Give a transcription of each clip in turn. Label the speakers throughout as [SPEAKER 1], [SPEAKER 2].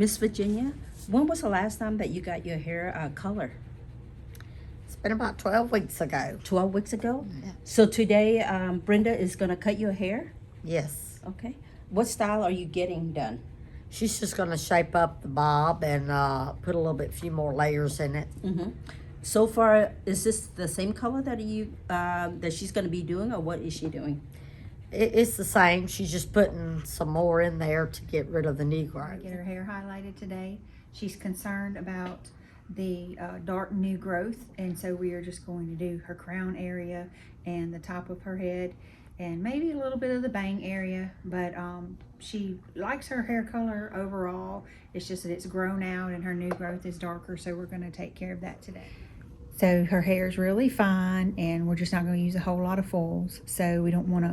[SPEAKER 1] Miss Virginia, when was the last time that you got your hair color?
[SPEAKER 2] It's been about 12 weeks ago.
[SPEAKER 1] 12 weeks ago?
[SPEAKER 2] Yeah.
[SPEAKER 1] So today, Brenda is going to cut your hair?
[SPEAKER 2] Yes.
[SPEAKER 1] Okay. What style are you getting done?
[SPEAKER 2] She's just going to shape up the bob and put a little bit, few more layers in it.
[SPEAKER 1] Mm-hmm. So far, is this the same color that that she's going to be doing, or what is she doing?
[SPEAKER 2] It's the same. She's just putting some more in there to get rid of the Negro.
[SPEAKER 3] Get her hair highlighted today. She's concerned about the dark new growth, and so we are just going to do her crown area and the top of her head and maybe a little bit of the bang area, but she likes her hair color overall. It's just that it's grown out and her new growth is darker, so we're going to take care of that today. So her hair is really fine, and we're just not going to use a whole lot of foils, so we don't want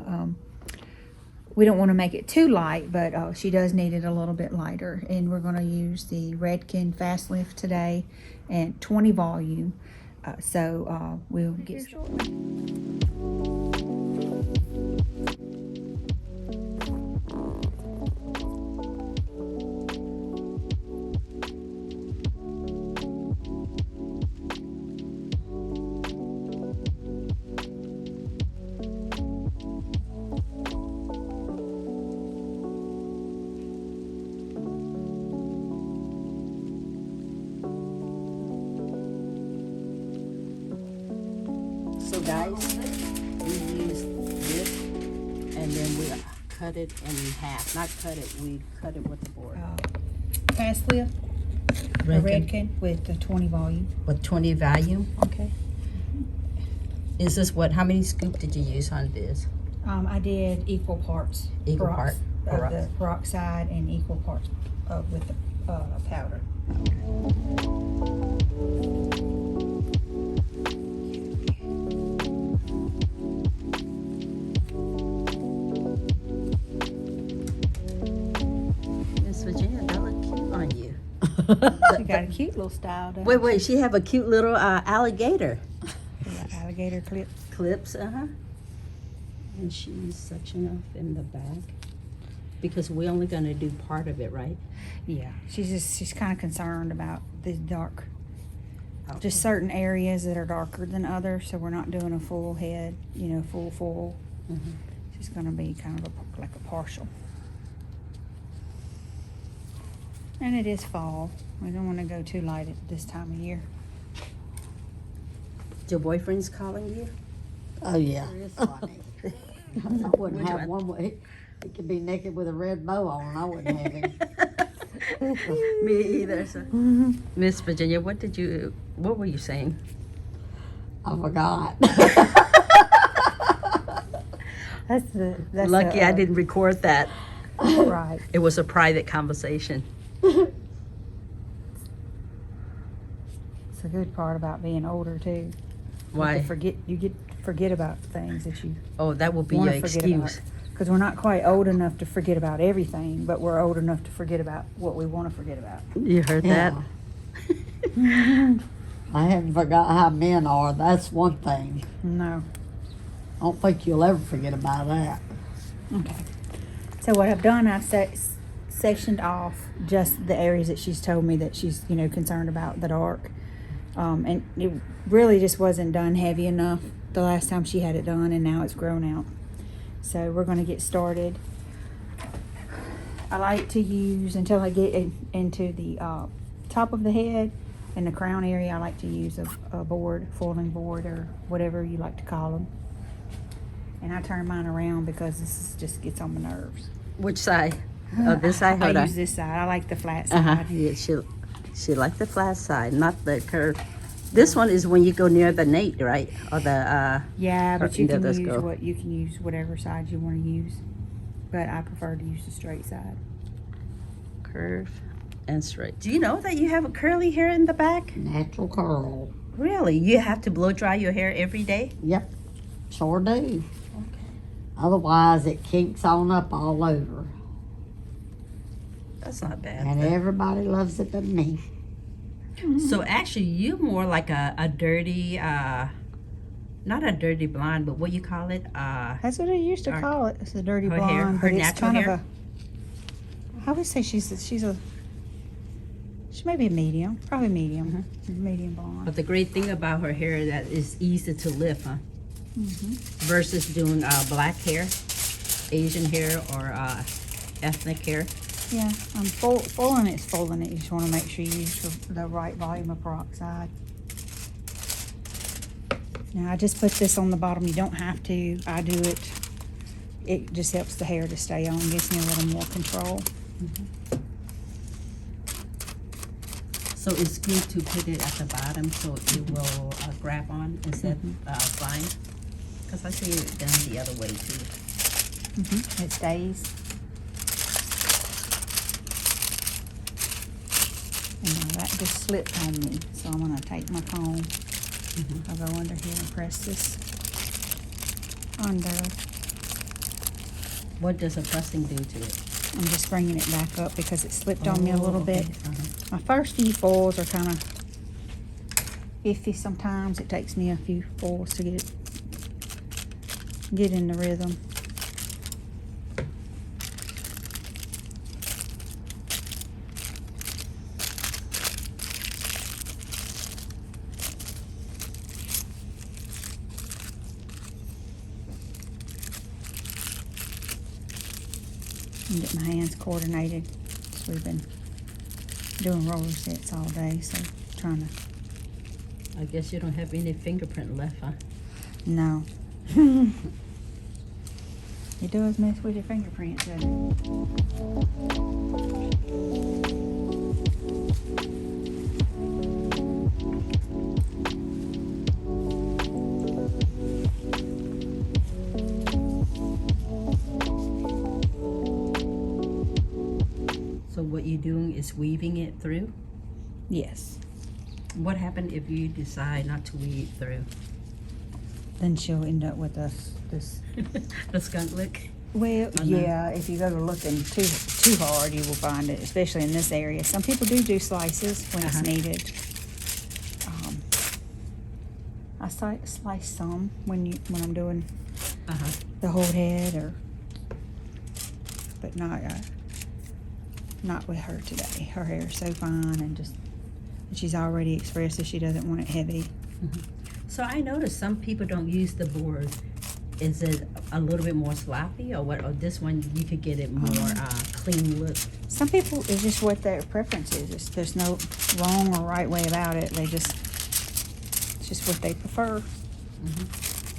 [SPEAKER 3] to make it too light, but she does need it a little bit lighter. And we're going to use the Redken Fast Lift today and 20 volume. We'll get started.
[SPEAKER 1] So guys, we use this and then we cut it in half. Not cut it, we cut it with the board.
[SPEAKER 3] Fast Lift, a Redken with the 20 volume.
[SPEAKER 1] With 20 volume, okay. Is this how many scoops did you use on this?
[SPEAKER 3] I did equal parts.
[SPEAKER 1] Equal part
[SPEAKER 3] of the peroxide and equal parts with the powder.
[SPEAKER 1] Miss Virginia, that look cute on you.
[SPEAKER 3] She got a cute little style.
[SPEAKER 1] Wait, she have a cute little alligator.
[SPEAKER 3] Yeah, alligator clips.
[SPEAKER 1] Clips, and she's sectioning off in the back because we're only going to do part of it, right?
[SPEAKER 3] Yeah, she's kind of concerned about the dark,
[SPEAKER 1] Okay.
[SPEAKER 3] just certain areas that are darker than others. So we're not doing a full head, full foil.
[SPEAKER 1] Mm-hmm.
[SPEAKER 3] It's going to be kind of like a partial. And it is fall. We don't want to go too light at this time of year.
[SPEAKER 1] Your boyfriend's calling you?
[SPEAKER 2] Oh, yeah. It's funny. I wouldn't
[SPEAKER 1] Which
[SPEAKER 2] have
[SPEAKER 1] one?
[SPEAKER 2] one way. He could be naked with a red bow on. I wouldn't have him.
[SPEAKER 1] Me either. So. Miss Virginia, what were you saying?
[SPEAKER 2] I forgot.
[SPEAKER 3] That's
[SPEAKER 1] Lucky I didn't record that.
[SPEAKER 3] Right.
[SPEAKER 1] It was a private conversation.
[SPEAKER 3] It's a good part about being older too.
[SPEAKER 1] Why?
[SPEAKER 3] You get to forget about things that you
[SPEAKER 1] Oh, that will be your
[SPEAKER 3] want to forget about.
[SPEAKER 1] excuse.
[SPEAKER 3] Because we're not quite old enough to forget about everything, but we're old enough to forget about what we want to forget about.
[SPEAKER 1] You heard that?
[SPEAKER 2] I haven't forgot how men are. That's one thing.
[SPEAKER 3] No.
[SPEAKER 2] I don't think you'll ever forget about that.
[SPEAKER 3] Okay. So what I've done, I've sectioned off just the areas that she's told me that she's, concerned about, the dark. And it really just wasn't done heavy enough the last time she had it done, and now it's grown out. So we're going to get started. I like to use, until I get into the top of the head and the crown area, I like to use a board, foiling board, or whatever you like to call them. And I turn mine around because this just gets on my nerves.
[SPEAKER 1] Which side? Oh, this side?
[SPEAKER 3] I use this side. I like the flat side.
[SPEAKER 1] Yeah, she likes the flat side, not the curve. This one is when you go near the nape, right? Or the
[SPEAKER 3] Yeah, but you
[SPEAKER 1] either
[SPEAKER 3] can
[SPEAKER 1] those
[SPEAKER 3] use
[SPEAKER 1] go.
[SPEAKER 3] you can use whatever side you want to use. But I prefer to use the straight side.
[SPEAKER 1] curve and straight. Do you know that you have a curly hair in the back?
[SPEAKER 2] Natural curl.
[SPEAKER 1] Really? You have to blow dry your hair every day?
[SPEAKER 2] Yep. Sure do. Otherwise, it kinks on up all over.
[SPEAKER 1] That's not bad.
[SPEAKER 2] And everybody loves it but me.
[SPEAKER 1] So actually, you're more like a dirty, not a dirty blonde, but what you call it?
[SPEAKER 3] That's what I used to
[SPEAKER 1] Dark.
[SPEAKER 3] call it. It's a dirty
[SPEAKER 1] Her
[SPEAKER 3] blonde.
[SPEAKER 1] hair, her
[SPEAKER 3] but it's
[SPEAKER 1] natural
[SPEAKER 3] kind
[SPEAKER 1] hair?
[SPEAKER 3] of a. I would say she's a She may be a medium, probably medium, medium blonde.
[SPEAKER 1] But the great thing about her hair is that it's easy to lift, huh? Versus doing black hair, Asian hair, or ethnic hair.
[SPEAKER 3] Yeah, fulling it's fulling it. You just want to make sure you use the right volume of peroxide. Now I just put this on the bottom. You don't have to. I do it. It just helps the hair to stay on. Gives me a little more control.
[SPEAKER 1] So it's good to put it at the bottom so it will grab on instead of flying. Because I see it done the other way too.
[SPEAKER 3] It stays. And now that just slipped on me, so I'm gonna take my comb. I'll go under here and press this under.
[SPEAKER 1] What does a pressing do to it?
[SPEAKER 3] I'm just bringing it back up because it slipped on me a little
[SPEAKER 1] okay.
[SPEAKER 3] bit. My first few foils are kind of iffy sometimes. It takes me a few foils to get in the rhythm. And get my hands coordinated. So we've been doing roller sets all day, so trying to.
[SPEAKER 1] I guess you don't have any fingerprint left, huh?
[SPEAKER 3] No. It does mess with your fingerprints, doesn't it?
[SPEAKER 1] So what you're doing is weaving it through?
[SPEAKER 3] Yes.
[SPEAKER 1] What happened if you decide not to weave through?
[SPEAKER 3] Then she'll end up with this.
[SPEAKER 1] The skunk look?
[SPEAKER 3] Well,
[SPEAKER 1] I know.
[SPEAKER 3] yeah, if you go to looking too hard, you will find it, especially in this area. Some people do slices when it's needed. I slice some when I'm doing the whole head, but not with her today. Her hair is so fine and she's already expressed that she doesn't want it heavy.
[SPEAKER 1] So I noticed some people don't use the board. Is it a little bit more sloppy or what? Or this one you could get it more clean look?
[SPEAKER 3] Some people, it's just what their preference is. There's no wrong or right way about it. It's just what they prefer.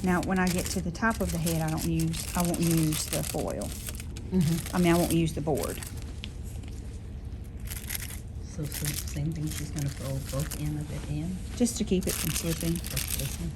[SPEAKER 3] Now, when I get to the top of the head, I won't use the foil. I mean, I won't use the board.
[SPEAKER 1] So same thing, she's gonna throw both ends of it in.
[SPEAKER 3] Just to keep it from slipping.
[SPEAKER 1] Just listen.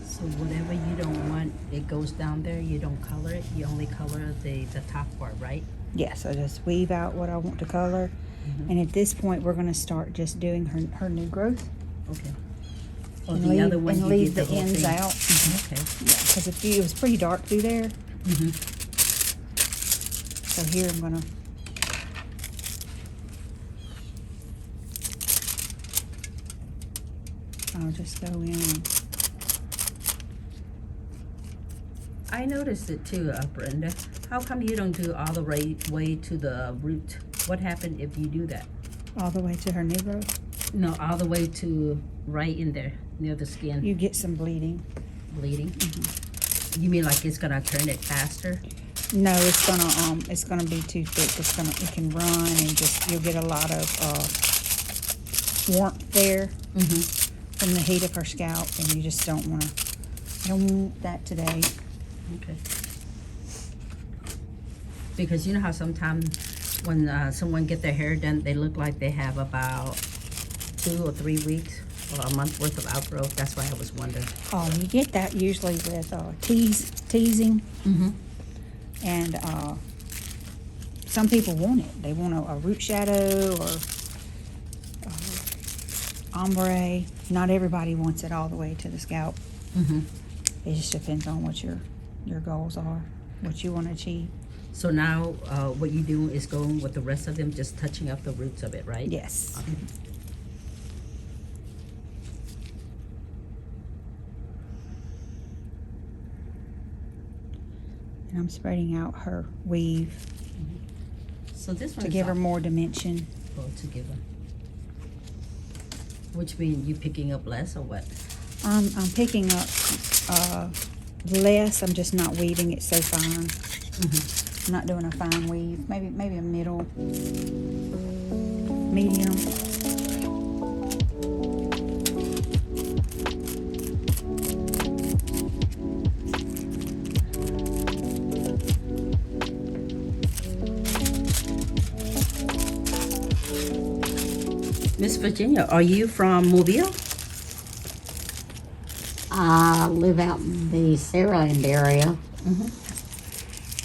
[SPEAKER 1] So whatever you don't want, it goes down there. You don't color it. You only color the top part, right?
[SPEAKER 3] Yeah, so just weave out what I want to color. And at this point, we're going to start just doing her new growth.
[SPEAKER 1] Okay. Oh,
[SPEAKER 3] And
[SPEAKER 1] the
[SPEAKER 3] leave,
[SPEAKER 1] other one
[SPEAKER 3] and
[SPEAKER 1] you
[SPEAKER 3] leave
[SPEAKER 1] did
[SPEAKER 3] the
[SPEAKER 1] whole
[SPEAKER 3] ends
[SPEAKER 1] thing.
[SPEAKER 3] out.
[SPEAKER 1] Okay.
[SPEAKER 3] Yeah, because it was pretty dark through there. So here I'm going to. I'll just go in.
[SPEAKER 1] I noticed it too, Brenda. How come you don't do all the way to the root? What happened if you do that?
[SPEAKER 3] All the way to her new growth.
[SPEAKER 1] No, all the way to right in there, near the skin,
[SPEAKER 3] You get some bleeding.
[SPEAKER 1] bleeding. You mean like it's gonna turn it faster?
[SPEAKER 3] No, it's gonna be too thick. It can run and just, you'll get a lot of warmth there from the heat of her scalp, and you just don't want that today.
[SPEAKER 1] Okay. Because you know how sometimes when someone get their hair done, they look like they have about 2 or 3 weeks or a month worth of outgrowth. That's why I was wondering.
[SPEAKER 3] Oh, you get that usually with teasing, and some people want it. They want a root shadow, or ombre. Not everybody wants it all the way to the scalp.
[SPEAKER 1] Mm-hmm.
[SPEAKER 3] It just depends on what your goals are, what you want to achieve.
[SPEAKER 1] So now, what you do is going with the rest of them, just touching up the roots of it, right?
[SPEAKER 3] Yes. And I'm spreading out her weave
[SPEAKER 1] So this one
[SPEAKER 3] to give her more dimension.
[SPEAKER 1] to give her. Which means you picking up less or what?
[SPEAKER 3] I'm picking up less. I'm just not weaving it so fine. I'm not doing a fine weave. Maybe a medium.
[SPEAKER 1] Miss Virginia, are you from Mobile?
[SPEAKER 2] I live out in the Saraland area.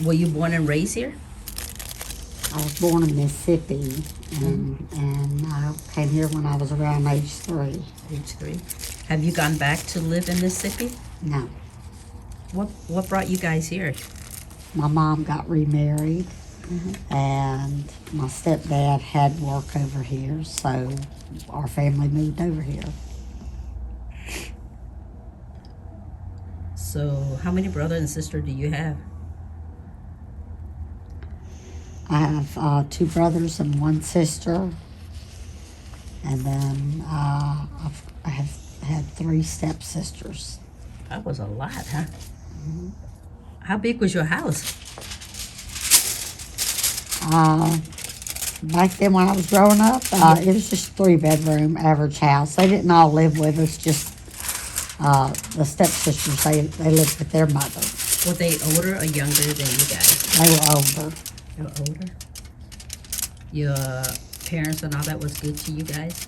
[SPEAKER 1] Were you born and raised here?
[SPEAKER 2] I was born in Mississippi, and I came here when I was around age 3.
[SPEAKER 1] Age 3. Have you gone back to live in Mississippi?
[SPEAKER 2] No,
[SPEAKER 1] What brought you guys here?
[SPEAKER 2] my mom got remarried, and my stepdad had work over here, so our family moved over here.
[SPEAKER 1] So how many brother and sister do you have?
[SPEAKER 2] I have 2 brothers and 1 sister, and then I have had 3 stepsisters.
[SPEAKER 1] That was a lot, huh? How big was your house?
[SPEAKER 2] Back then when I was growing up, it was just 3-bedroom average house. They didn't all live with us, just the stepsisters, they lived with their mother.
[SPEAKER 1] Were they older or younger than you guys?
[SPEAKER 2] They were older.
[SPEAKER 1] They were older. Your parents and all that was good to you guys?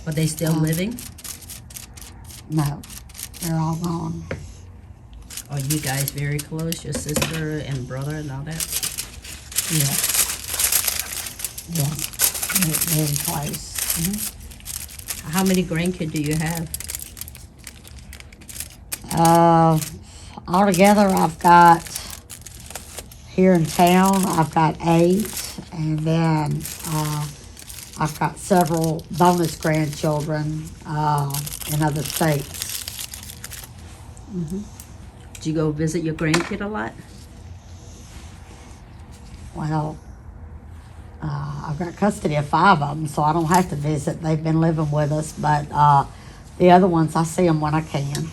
[SPEAKER 1] Are they still living?
[SPEAKER 2] No, they're all gone.
[SPEAKER 1] Are you guys very close, your sister and brother and all that?
[SPEAKER 2] Yeah. Yeah, very close.
[SPEAKER 1] How many grandkids do you have?
[SPEAKER 2] Altogether, I've got, here in town, I've got 8, and then I've got several bonus grandchildren in other states.
[SPEAKER 1] Do you go visit your grandkid a lot?
[SPEAKER 2] Well, I've got custody of 5 of them, so I don't have to visit. They've been living with us, but the other ones, I see them when I can.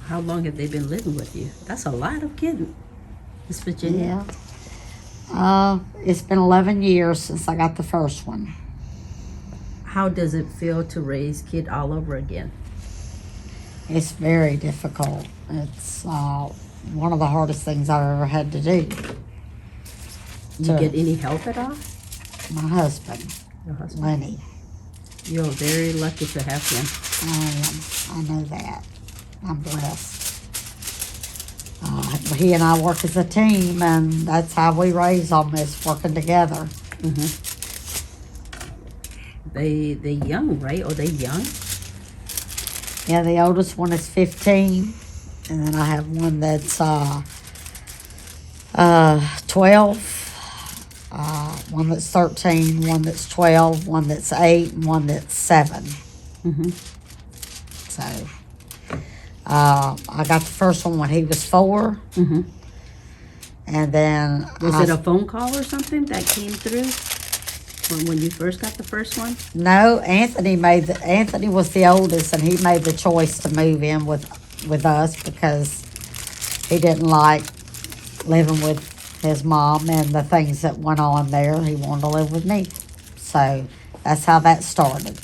[SPEAKER 1] How long have they been living with you? That's a lot of kids, Miss Virginia.
[SPEAKER 2] Yeah. It's been 11 years since I got the first one.
[SPEAKER 1] How does it feel to raise kid all over again?
[SPEAKER 2] It's very difficult. It's one of the hardest things I've ever had to do.
[SPEAKER 1] You
[SPEAKER 2] So-
[SPEAKER 1] get any help at all?
[SPEAKER 2] My husband,
[SPEAKER 1] Your husband?
[SPEAKER 2] Lenny,
[SPEAKER 1] You're very lucky to have him.
[SPEAKER 2] I know that. I'm blessed. He and I work as a team, and that's how we raise them, is working together.
[SPEAKER 1] They young, right? Or they young?
[SPEAKER 2] Yeah, the oldest one is 15, and then I have one that's 12, one that's 13, one that's 12, one that's 8, and one that's 7. So, I got the first one when he was 4, and then
[SPEAKER 1] Was it a phone call or something that came through when you first got the first one?
[SPEAKER 2] no, Anthony was the oldest, and he made the choice to move in with us because he didn't like living with his mom and the things that went on there. He wanted to live with me. So that's how that started.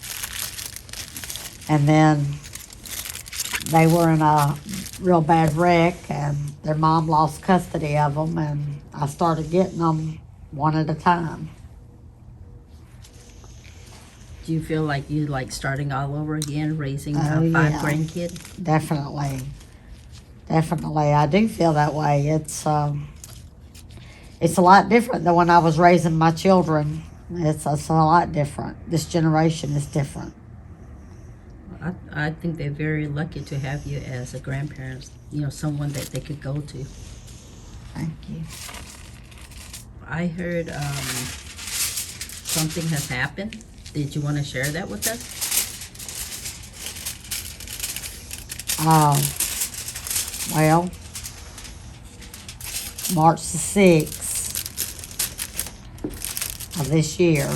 [SPEAKER 2] And then they were in a real bad wreck, and their mom lost custody of them, and I started getting them one at a time.
[SPEAKER 1] Do you feel like you like starting all over again, raising
[SPEAKER 2] Oh,
[SPEAKER 1] 5
[SPEAKER 2] yeah.
[SPEAKER 1] grandkids?
[SPEAKER 2] Definitely. I do feel that way. It's a lot different than when I was raising my children It's a lot different. This generation is different.
[SPEAKER 1] I think they're very lucky to have you as a grandparent, someone that they could go to.
[SPEAKER 2] Thank you.
[SPEAKER 1] I heard something has happened. Did you want to share that with us?
[SPEAKER 2] Well, March the 6th of this year,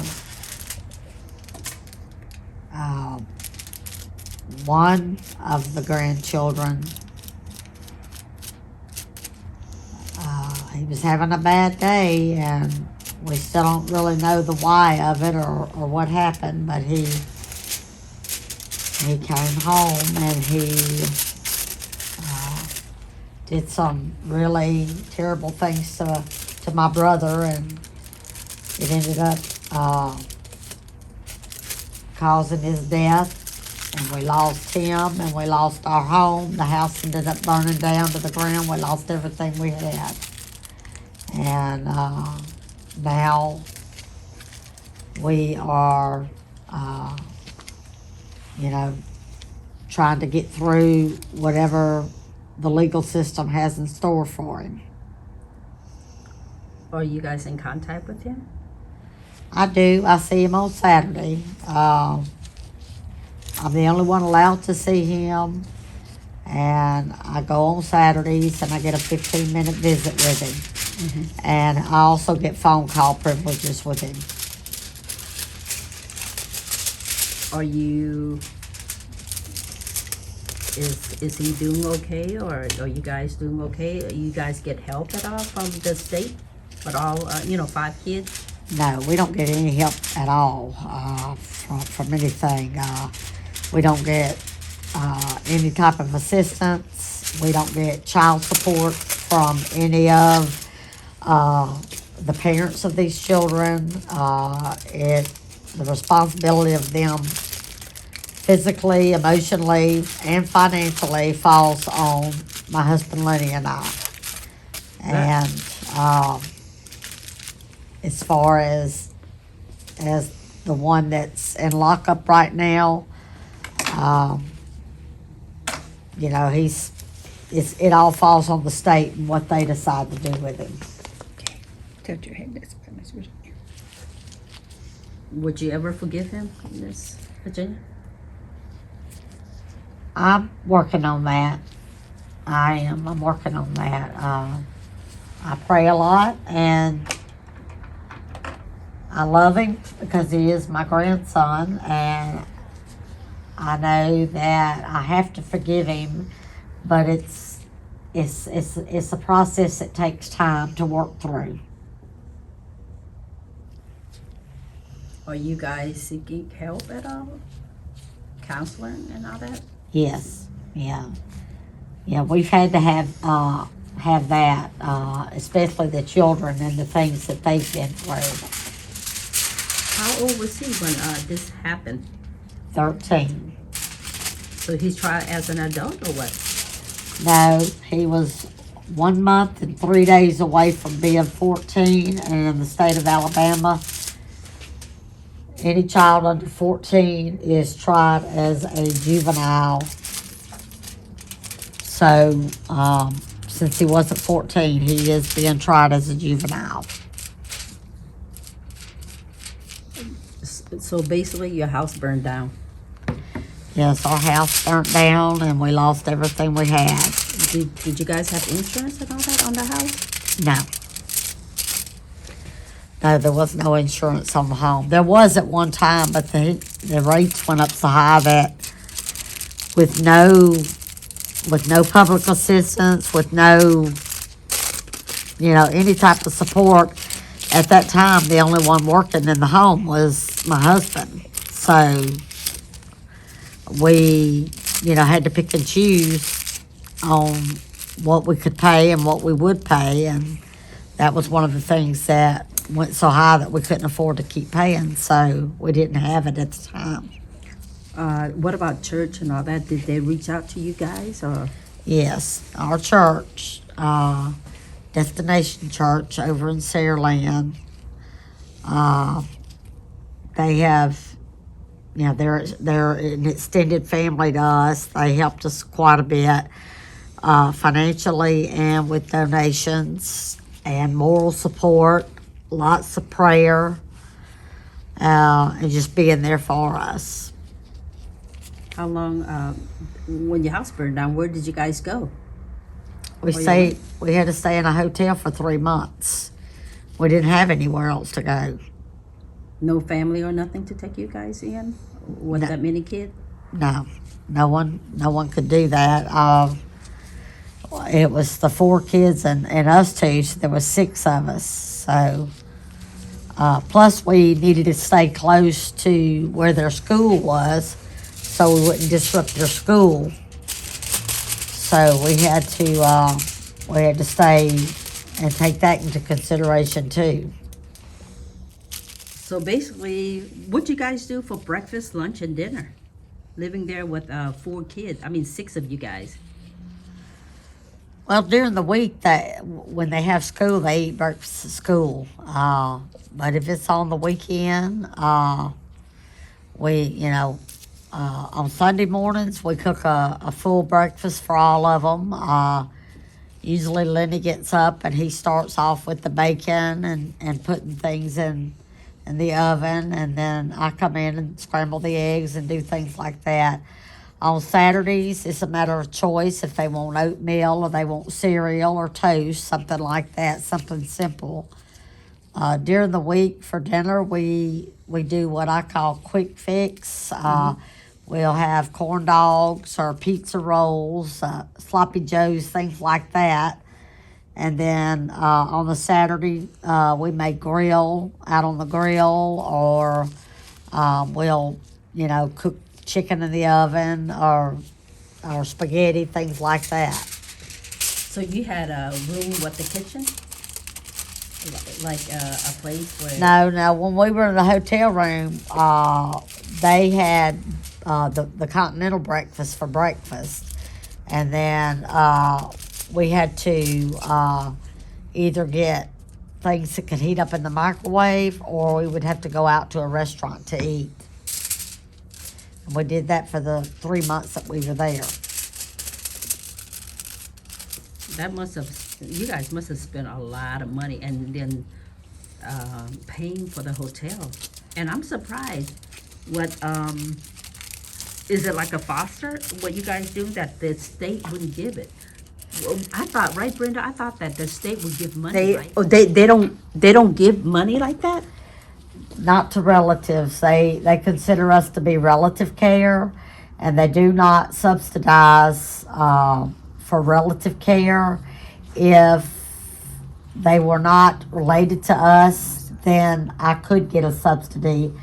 [SPEAKER 2] one of the grandchildren, he was having a bad day, and we still don't really know the why of it or what happened, but he came home and he did some really terrible things to my brother, and it ended up causing his death, and we lost him, and we lost our home. The house ended up burning down to the ground. We lost everything we had, and now we are trying to get through whatever the legal system has in store for him.
[SPEAKER 1] Are you guys in contact with him?
[SPEAKER 2] I do. I see him on Saturday. I'm the only one allowed to see him, and I go on Saturdays and I get a 15-minute visit with him. And I also get phone call privileges with him.
[SPEAKER 1] Are you, is he doing okay, or are you guys doing okay? You guys get help at all from the state? But all, 5 kids?
[SPEAKER 2] No, we don't get any help at all from anything. We don't get any type of assistance. We don't get child support from any of the parents of these children. The responsibility of them physically, emotionally, and financially falls on my husband Lenny and I. And as far as the one that's in lockup right now, it all falls on the state and what they decide to do with him.
[SPEAKER 3] Okay. Tilt your head this way, Miss Virginia.
[SPEAKER 1] Would you ever forgive him, Miss Virginia?
[SPEAKER 2] I'm working on that. I am. I'm working on that. I pray a lot, and I love him because he is my grandson, and I know that I have to forgive him, but it's a process that takes time to work through.
[SPEAKER 1] Are you guys seeking help at all? Counseling and all that?
[SPEAKER 2] Yes, yeah. We've had to have that, especially the children and the things that they've been through.
[SPEAKER 1] How old was he when this happened?
[SPEAKER 2] 13.
[SPEAKER 1] So he's tried as an adult or what?
[SPEAKER 2] No, he was 1 month and 3 days away from being 14, and in the state of Alabama, any child under 14 is tried as a juvenile. So, since he wasn't 14, he is being tried as a juvenile.
[SPEAKER 1] So basically your house burned down.
[SPEAKER 2] Yes, our house burnt down and we lost everything we had.
[SPEAKER 1] Did you guys have insurance and all that on the house?
[SPEAKER 2] No. No, there was no insurance on the home. There was at one time, but the rates went up so high that with no public assistance, with no, any type of support, at that time, the only one working in the home was my husband. So we, had to pick and choose on what we could pay and what we would pay. And that was one of the things that went so high that we couldn't afford to keep paying. So we didn't have it at the time.
[SPEAKER 1] What about church and all that? Did they reach out to you guys or?
[SPEAKER 2] Yes, our church, Destination Church over in Saraland, they have, you know, they're an extended family to us. They helped us quite a bit, financially and with donations and moral support, lots of prayer, and just being there for us.
[SPEAKER 1] How long, when your house burned down, where did you guys go?
[SPEAKER 2] We had to stay in a hotel for 3 months. We didn't have anywhere else to go.
[SPEAKER 1] No family or nothing to take you guys in? With
[SPEAKER 2] No.
[SPEAKER 1] that many kids?
[SPEAKER 2] No, no one could do that. It was the 4 kids and us two, so there was 6 of us. So, plus we needed to stay close to where their school was, so we wouldn't disrupt their school. So we had to stay and take that into consideration too.
[SPEAKER 1] So basically, what you guys do for breakfast, lunch, and dinner? Living there with 4 kids. I mean, 6 of you guys.
[SPEAKER 2] Well, during the week, when they have school, they eat breakfast at school. But if it's on the weekend, on Sunday mornings, we cook a full breakfast for all of them. Usually Lenny gets up and he starts off with the bacon and putting things in the oven, and then I come in and scramble the eggs and do things like that. On Saturdays, it's a matter of choice if they want oatmeal or they want cereal or toast, something like that, something simple. During the week for dinner, we do what I call quick fix. We'll have corn dogs or pizza rolls, sloppy joes, things like that. And then on the Saturday, we may grill out on the grill, or we'll, cook chicken in the oven or spaghetti, things like that.
[SPEAKER 1] So you had a room with the kitchen? Like a place where...
[SPEAKER 2] No. When we were in the hotel room, they had the continental breakfast for breakfast. And then we had to either get things that could heat up in the microwave, or we would have to go out to a restaurant to eat. And we did that for the 3 months that we were there.
[SPEAKER 1] You guys must have spent a lot of money, and then paying for the hotel. And I'm surprised, is it like a foster, what you guys do, that the state wouldn't give it? Well, I thought, right, Brenda? I thought that the state would give money, right? They don't give money like that?
[SPEAKER 2] Not to relatives. They consider us to be relative care, and they do not subsidize for relative care. If they were not related to us, then I could get a subsidy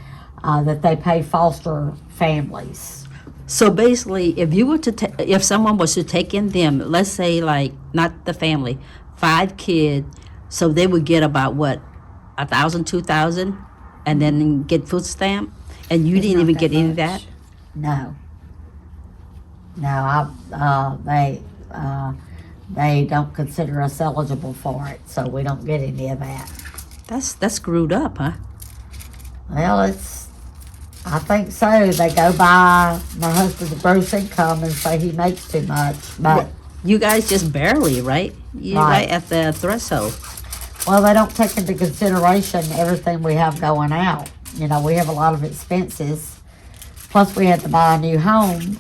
[SPEAKER 2] that they pay foster families.
[SPEAKER 1] So basically, if you were if someone was to take in them, let's say, like, not the family, 5 kids, so they would get about what, 1,000, 2,000, and then get food stamp, and you didn't even get any of that?
[SPEAKER 2] No, they don't consider us eligible for it, so we don't get any of that.
[SPEAKER 1] That's screwed up, huh?
[SPEAKER 2] Well, I think so. They go by my husband's gross income and say he makes too much, but
[SPEAKER 1] You guys just barely, right? You're right at the threshold.
[SPEAKER 2] well, they don't take into consideration everything we have going out. We have a lot of expenses. Plus, we had to buy a new home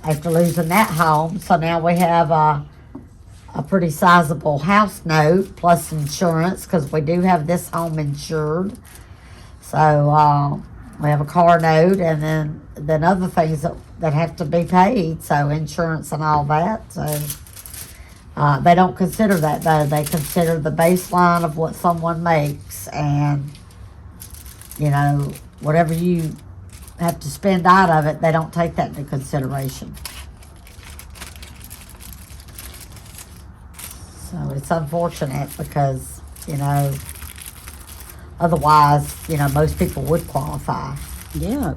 [SPEAKER 2] after losing that home. So now we have a pretty sizable house note plus insurance, because we do have this home insured. So we have a car note, and then other things that have to be paid. So insurance and all that. So they don't consider that, though. They consider the baseline of what someone makes, and whatever you have to spend out of it, they don't take that into consideration. So it's unfortunate because, otherwise, most people would qualify.
[SPEAKER 1] Yeah,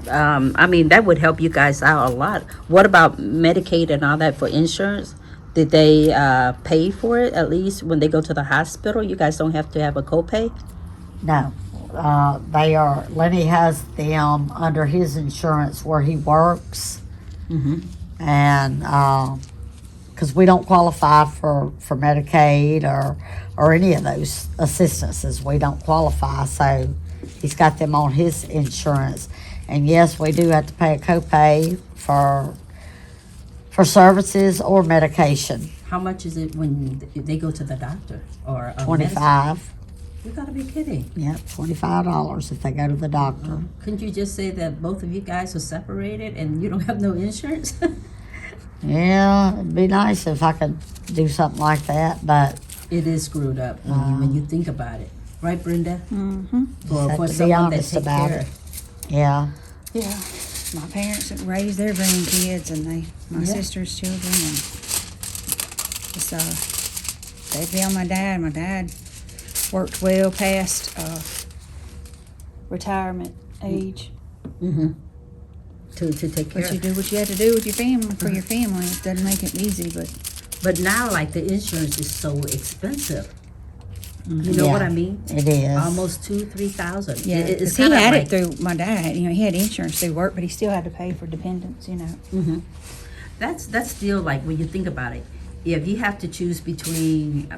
[SPEAKER 1] I mean, that would help you guys out a lot. What about Medicaid and all that for insurance? Did they pay for it, at least when they go to the hospital? You guys don't have to have a copay?
[SPEAKER 2] No, Lenny has them under his insurance where he works.
[SPEAKER 1] Mm-hmm.
[SPEAKER 2] And, because we don't qualify for Medicaid or any of those assistances. We don't qualify, so he's got them on his insurance. And yes, we do have to pay a copay for services or medication.
[SPEAKER 1] How much is it when they go to the doctor or a medicine?
[SPEAKER 2] $25.
[SPEAKER 1] You gotta be kidding.
[SPEAKER 2] Yep, $25 if they go to the doctor.
[SPEAKER 1] Couldn't you just say that both of you guys are separated and you don't have no insurance?
[SPEAKER 2] Yeah, it'd be nice if I could do something like that, but
[SPEAKER 1] It is screwed up when you think about it, right, Brenda?
[SPEAKER 3] Mm-hmm.
[SPEAKER 2] have
[SPEAKER 1] For
[SPEAKER 2] to be
[SPEAKER 1] someone that
[SPEAKER 2] honest
[SPEAKER 1] takes
[SPEAKER 2] about
[SPEAKER 1] care.
[SPEAKER 2] it. Yeah.
[SPEAKER 3] Yeah. My parents raised their grandkids and my
[SPEAKER 1] Yeah.
[SPEAKER 3] sister's children, and just they'd be on my dad. My dad worked well past retirement age.
[SPEAKER 1] Mm-hmm. To take care.
[SPEAKER 3] But you do what you have to do with your family for your family. It doesn't make it easy, but
[SPEAKER 1] Now, like, the insurance is so expensive. You know
[SPEAKER 2] Yeah,
[SPEAKER 1] what I mean?
[SPEAKER 2] It is.
[SPEAKER 1] Almost $2,000-3,000.
[SPEAKER 3] yeah,
[SPEAKER 1] It's
[SPEAKER 3] because he
[SPEAKER 1] kinda
[SPEAKER 3] had
[SPEAKER 1] like,
[SPEAKER 3] it through my dad. You know, he had insurance through work, but he still had to pay for dependents. You know.
[SPEAKER 1] Mm-hmm. That's still like when you think about it. If you have to choose between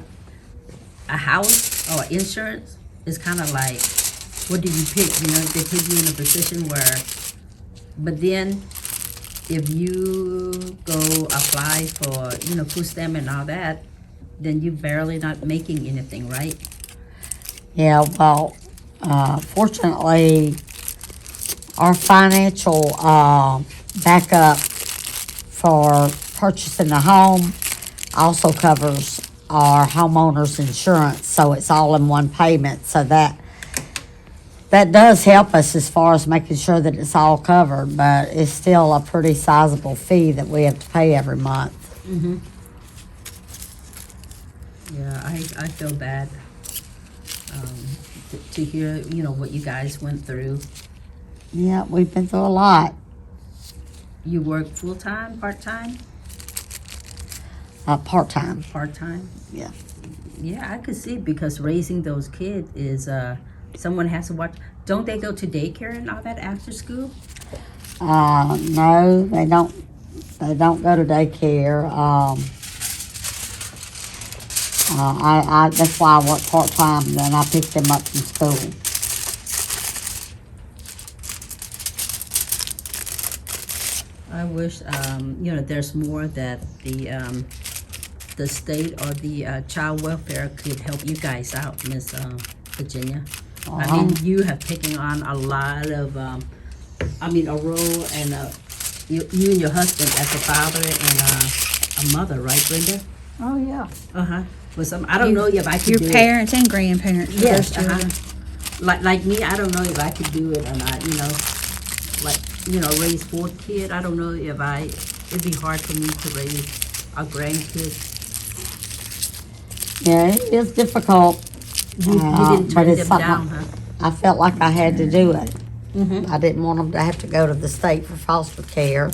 [SPEAKER 1] a house or insurance, it's kind of like, what do you pick? You know, they put you in a position where. But then, if you go apply for food stamp and all that, then you're barely not making anything, right?
[SPEAKER 2] Yeah, well, fortunately, our financial backup for purchasing the home also covers our homeowner's insurance, so it's all in one payment. So that does help us as far as making sure that it's all covered, but it's still a pretty sizable fee that we have to pay every month.
[SPEAKER 1] Mm-hmm. Yeah, I feel bad to hear what you guys went through.
[SPEAKER 2] Yeah, we've been through a lot.
[SPEAKER 1] You work full time, part time,
[SPEAKER 2] Part-time.
[SPEAKER 1] part time.
[SPEAKER 2] Yeah.
[SPEAKER 1] Yeah, I could see, because raising those kids is someone has to watch. Don't they go to daycare and all that after school?
[SPEAKER 2] No, they don't. They don't go to daycare. That's why I work part time. Then I pick them up from school.
[SPEAKER 1] I wish there's more that the state or the child welfare could help you guys out, Miss Virginia. I mean, you have taken on a lot of, a role, and you and your husband as a father and a mother, right, Brenda?
[SPEAKER 3] Oh yeah.
[SPEAKER 1] With some, I don't know if I could
[SPEAKER 3] Your
[SPEAKER 1] do
[SPEAKER 3] parents and grandparents. For
[SPEAKER 1] Yes,
[SPEAKER 3] those children.
[SPEAKER 1] Like me, I don't know if I could do it or not. Raise 4 kids. I don't know if it'd be hard for me to raise a grandkid.
[SPEAKER 2] Yeah, it is difficult.
[SPEAKER 1] You didn't
[SPEAKER 2] but
[SPEAKER 1] turn
[SPEAKER 2] it's
[SPEAKER 1] them
[SPEAKER 2] something
[SPEAKER 1] down, huh?
[SPEAKER 2] I felt like I had to do it.
[SPEAKER 1] Mm-hmm.
[SPEAKER 2] I didn't want them to have to go to the state for foster care.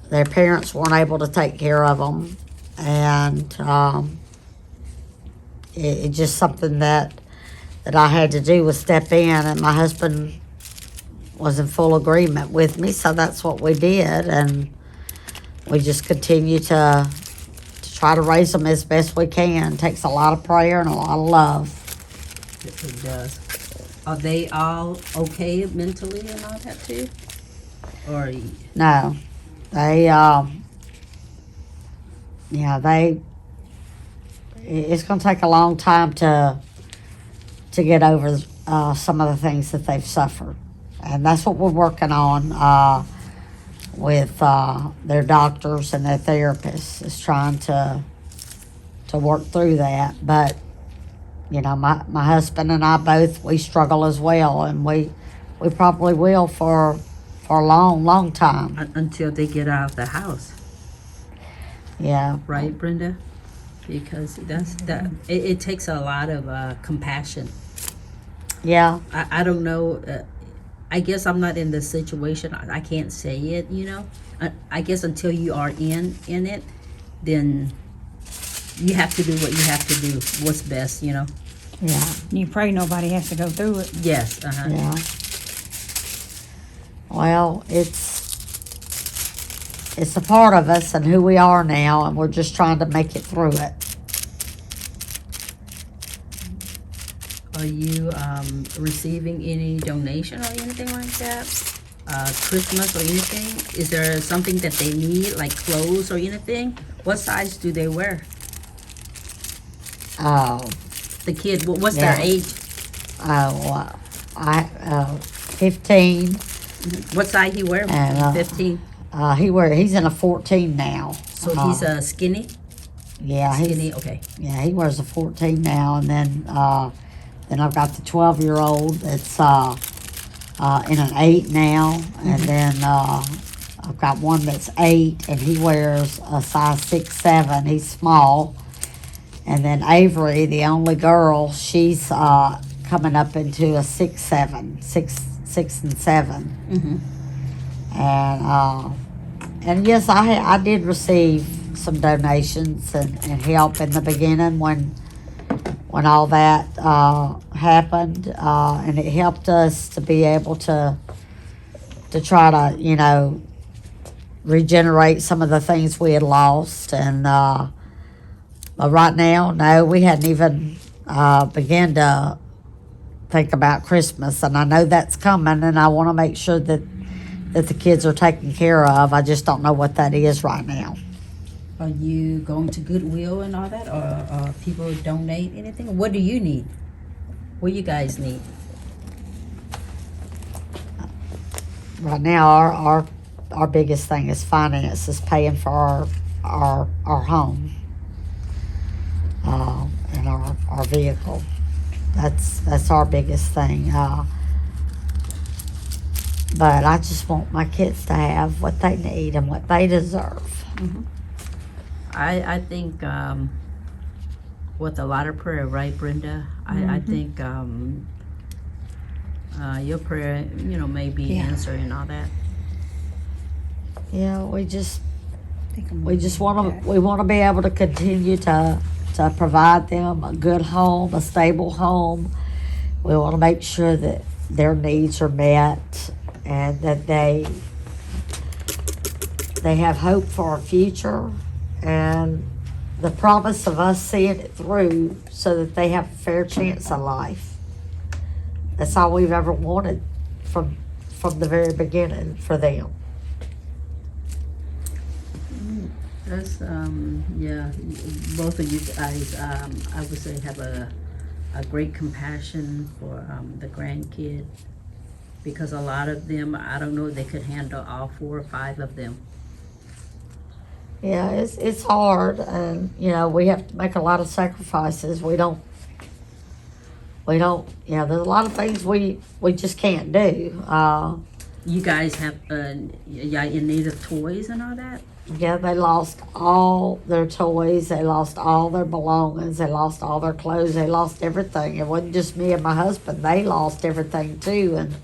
[SPEAKER 2] Their parents weren't able to take care of them, and it's just something that I had to do was step in, and my husband was in full agreement with me, so that's what we did, and we just continue to try to raise them as best we can. It takes a lot of prayer and a lot of love.
[SPEAKER 1] It does. Are they all okay mentally and all that too? Or
[SPEAKER 2] No, they, it's going to take a long time to get over some of the things that they've suffered. And that's what we're working on with their doctors and their therapists, is trying to work through that. But, my husband and I both, we struggle as well, and we probably will for a long, long time.
[SPEAKER 1] until they get out of the house,
[SPEAKER 2] Yeah.
[SPEAKER 1] right, Brenda? Because it takes a lot of compassion.
[SPEAKER 2] Yeah.
[SPEAKER 1] I don't know. I guess I'm not in the situation. I can't say it, I guess until you are in it, then you have to do what you have to do. What's best,
[SPEAKER 2] Yeah,
[SPEAKER 4] You pray nobody has to go through it.
[SPEAKER 1] Yes, uh-huh.
[SPEAKER 2] yeah. Well, it's a part of us and who we are now, and we're just trying to make it through it.
[SPEAKER 1] Are you receiving any donation or anything like that? Christmas or anything? Is there something that they need, like clothes or anything? What size do they wear?
[SPEAKER 2] Oh,
[SPEAKER 1] The kid, what's their
[SPEAKER 2] Yeah.
[SPEAKER 1] age?
[SPEAKER 2] 15.
[SPEAKER 1] What size he wear?
[SPEAKER 2] And,
[SPEAKER 1] 15.
[SPEAKER 2] He's in a 14 now.
[SPEAKER 1] So he's skinny?
[SPEAKER 2] Yeah,
[SPEAKER 1] Skinny, okay.
[SPEAKER 2] he wears a 14 now, and then I've got the 12-year-old that's in an 8 now, and then I've got one that's 8, and he wears a size 6, 7. He's small, and then Avery, the only girl, she's coming up into a 6, 7, 6 and 7, and yes, I did receive some donations and help in the beginning when all that happened, and it helped us to be able to try to, regenerate some of the things we had lost. And but right now, no, we hadn't even begun to think about Christmas, and I know that's coming, and I want to make sure that the kids are taken care of. I just don't know what that is right now.
[SPEAKER 1] Are you going to Goodwill and all that, or people donate anything? What do you need? What you guys need?
[SPEAKER 2] Right now, our biggest thing is finances, paying for our home and our vehicle. That's our biggest thing. But I just want my kids to have what they need and what they deserve.
[SPEAKER 1] I think with a lot of prayer, right, Brenda? I think your prayer, may be answered and all that.
[SPEAKER 2] Yeah, we just
[SPEAKER 3] want
[SPEAKER 2] want to be able to continue to provide them a good home, a stable home. We want to make sure that their needs are met and that they have hope for our future and the promise of us seeing it through so that they have a fair chance of life. That's all we've ever wanted from the very beginning for them.
[SPEAKER 1] That's yeah. Both of you guys, I would say, have a great compassion for the grandkid, because a lot of them, I don't know, they could handle all 4 or 5 of them.
[SPEAKER 2] Yeah, it's hard, and we have to make a lot of sacrifices. We don't. There's a lot of things we just can't do.
[SPEAKER 1] You guys have yeah, in need of toys and all that.
[SPEAKER 2] Yeah, they lost all their toys. They lost all their belongings. They lost all their clothes. They lost everything. It wasn't just me and my husband. They lost everything too, and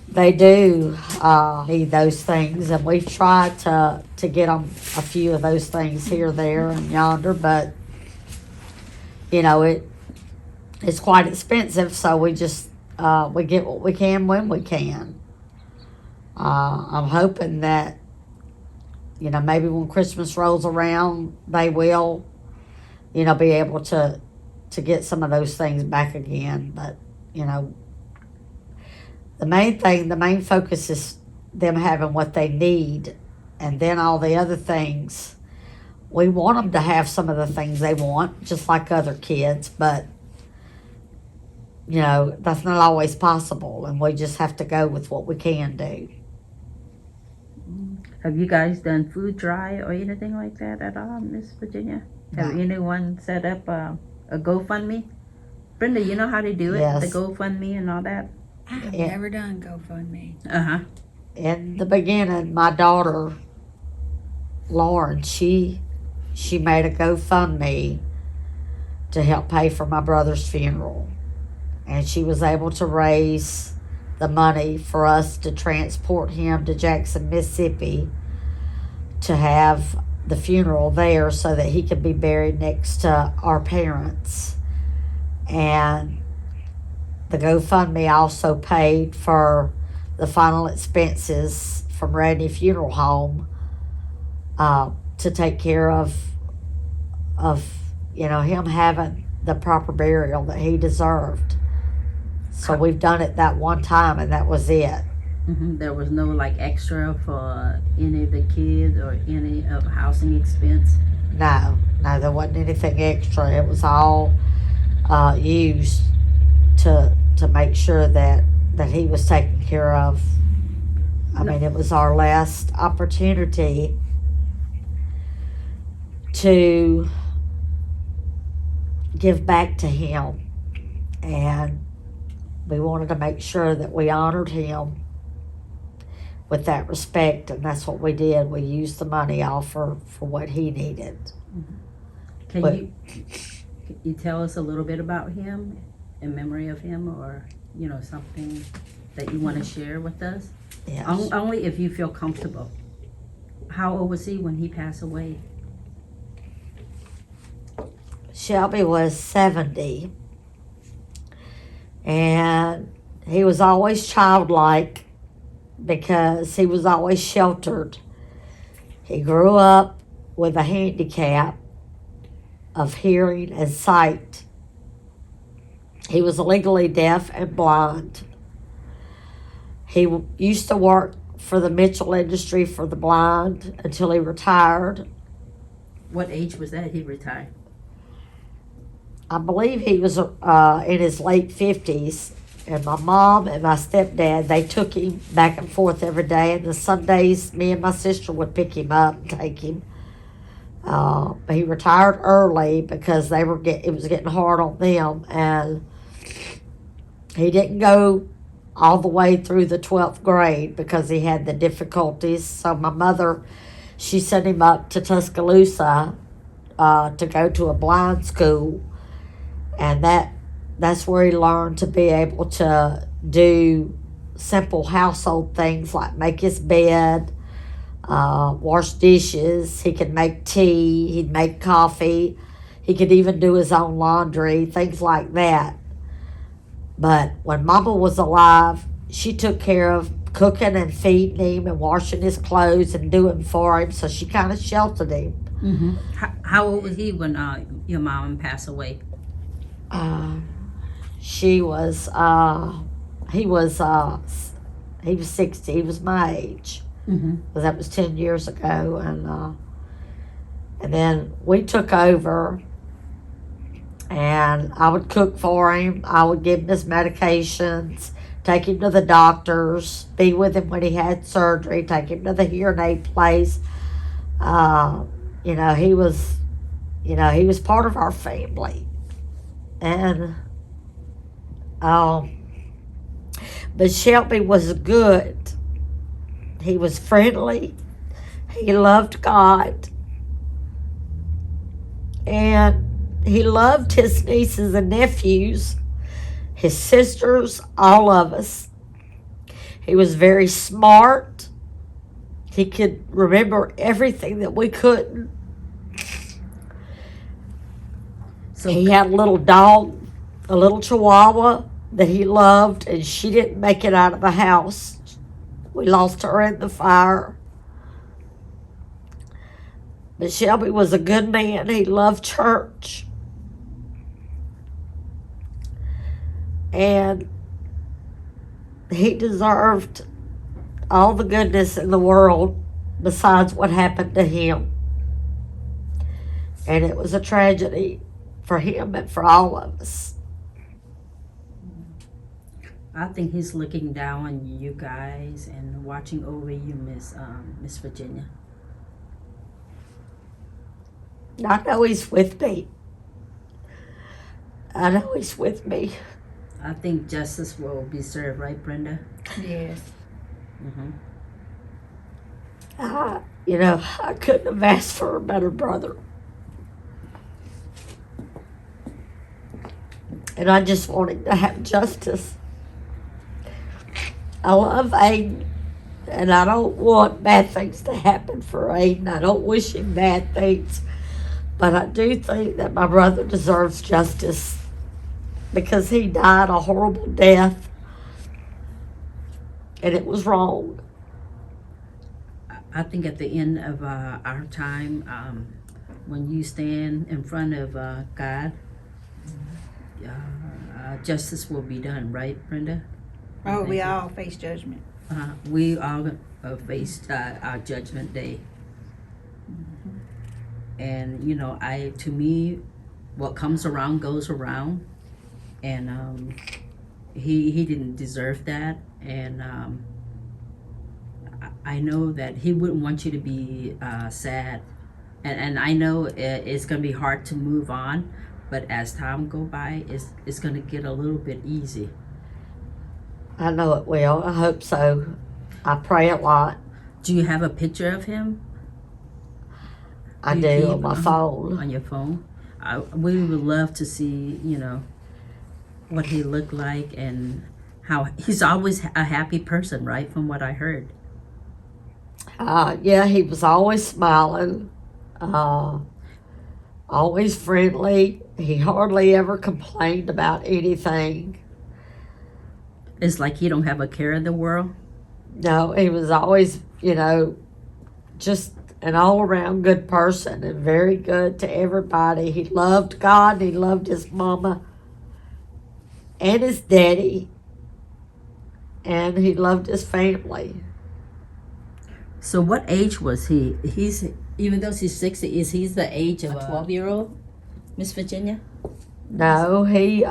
[SPEAKER 2] they do need those things. And we've tried to get them a few of those things here, there, and yonder, but it's quite expensive. So we just we get what we can when we can. I'm hoping that maybe when Christmas rolls around, they will, be able to get some of those things back again. But, the main focus is them having what they need. And then all the other things, we want them to have some of the things they want, just like other kids. But, that's not always possible. And we just have to go with what we can do.
[SPEAKER 1] Have you guys done food drive or anything like that at all, Miss Virginia? Have
[SPEAKER 2] No.
[SPEAKER 1] anyone set up a GoFundMe? Brenda, you know how to do it?
[SPEAKER 2] Yes.
[SPEAKER 1] The GoFundMe and all that?
[SPEAKER 3] I have
[SPEAKER 2] Yeah.
[SPEAKER 3] never done GoFundMe.
[SPEAKER 1] Uh-huh.
[SPEAKER 2] In the beginning, my daughter, Lauren, she made a GoFundMe to help pay for my brother's funeral. And she was able to raise the money for us to transport him to Jackson, Mississippi to have the funeral there so that he could be buried next to our parents. And the GoFundMe also paid for the final expenses from Randy Funeral Home to take care of him having the proper burial that he deserved. So we've done it that one time, and that was it.
[SPEAKER 1] There was no like extra for any of the kids or any of housing expense.
[SPEAKER 2] No, there wasn't anything extra. It was all used to make sure that he was taken care of. I mean, it was our last opportunity to give back to him, and we wanted to make sure that we honored him with that respect, and that's what we did. We used the money all for what he needed.
[SPEAKER 1] Can you tell us a little bit about him, in memory of him, or something that you want to share with us?
[SPEAKER 2] Yes.
[SPEAKER 1] Only if you feel comfortable. How old was he when he passed away?
[SPEAKER 2] Shelby was 70, and he was always childlike because he was always sheltered. He grew up with a handicap of hearing and sight. He was legally deaf and blind. He used to work for the Mitchell industry for the blind until he retired.
[SPEAKER 1] What age was that he retired?
[SPEAKER 2] I believe he was in his late 50s, and my mom and my stepdad, they took him back and forth every day, and the Sundays, me and my sister would pick him up and take him. But he retired early because it was getting hard on them, and he didn't go all the way through the 12th grade because he had the difficulties. So my mother, she sent him up to Tuscaloosa to go to a blind school, and that's where he learned to be able to do simple household things like make his bed, wash dishes. He could make tea, he'd make coffee, he could even do his own laundry, things like that. But when Mama was alive, she took care of cooking and feeding him and washing his clothes and doing for him, so she kind of sheltered him.
[SPEAKER 1] How old was he when your mom passed away?
[SPEAKER 2] He was 60. He was my age. But that was 10 years ago, and then we took over, and I would cook for him. I would give him his medications, take him to the doctors, be with him when he had surgery, take him to the hearing aid place. He was part of our family, and but Shelby was good. He was friendly. He loved God. And he loved his nieces and nephews, his sisters, all of us. He was very smart. He could remember everything that we couldn't.
[SPEAKER 1] So
[SPEAKER 2] He had a little dog, a little chihuahua that he loved, and she didn't make it out of the house. We lost her in the fire. But Shelby was a good man. He loved church. And he deserved all the goodness in the world besides what happened to him. And it was a tragedy for him and for all of us.
[SPEAKER 1] I think he's looking down on you guys and watching over you, Miss Virginia.
[SPEAKER 2] I know he's with me. I know he's with me.
[SPEAKER 1] I think justice will be served, right, Brenda?
[SPEAKER 3] Yes.
[SPEAKER 2] I couldn't have asked for a better brother. And I just want him to have justice. I love Aiden, and I don't want bad things to happen for Aiden. I don't wish him bad things, but I do think that my brother deserves justice. because he died a horrible death, and it was wrong.
[SPEAKER 1] I think at the end of our time, when you stand in front of God, justice will be done, right, Brenda?
[SPEAKER 3] Oh, we
[SPEAKER 1] Thank you.
[SPEAKER 3] all face judgment.
[SPEAKER 1] We all faced our judgment day. And you know, to me, what comes around goes around, and he didn't deserve that, and I know that he wouldn't want you to be sad, and I know it's gonna be hard to move on, but as time go by, it's gonna get a little bit easy.
[SPEAKER 2] I know it will. I hope so. I pray a lot.
[SPEAKER 1] Do you have a picture of him?
[SPEAKER 2] I
[SPEAKER 1] You
[SPEAKER 2] do
[SPEAKER 1] keep
[SPEAKER 2] on my phone.
[SPEAKER 1] On your phone? We would love to see, you know, what he looked like, and how he's always a happy person, right? From what I heard.
[SPEAKER 2] Yeah, he was always smiling, always friendly. He hardly ever complained about anything.
[SPEAKER 1] It's like he don't have a care in the world.
[SPEAKER 2] No, he was always, just an all-around good person and very good to everybody. He loved God, and he loved his mama and his daddy, and he loved his family.
[SPEAKER 1] So what age was he? He's, even though he's 60, is he's the age of a 12-year-old, Miss Virginia?
[SPEAKER 2] No, he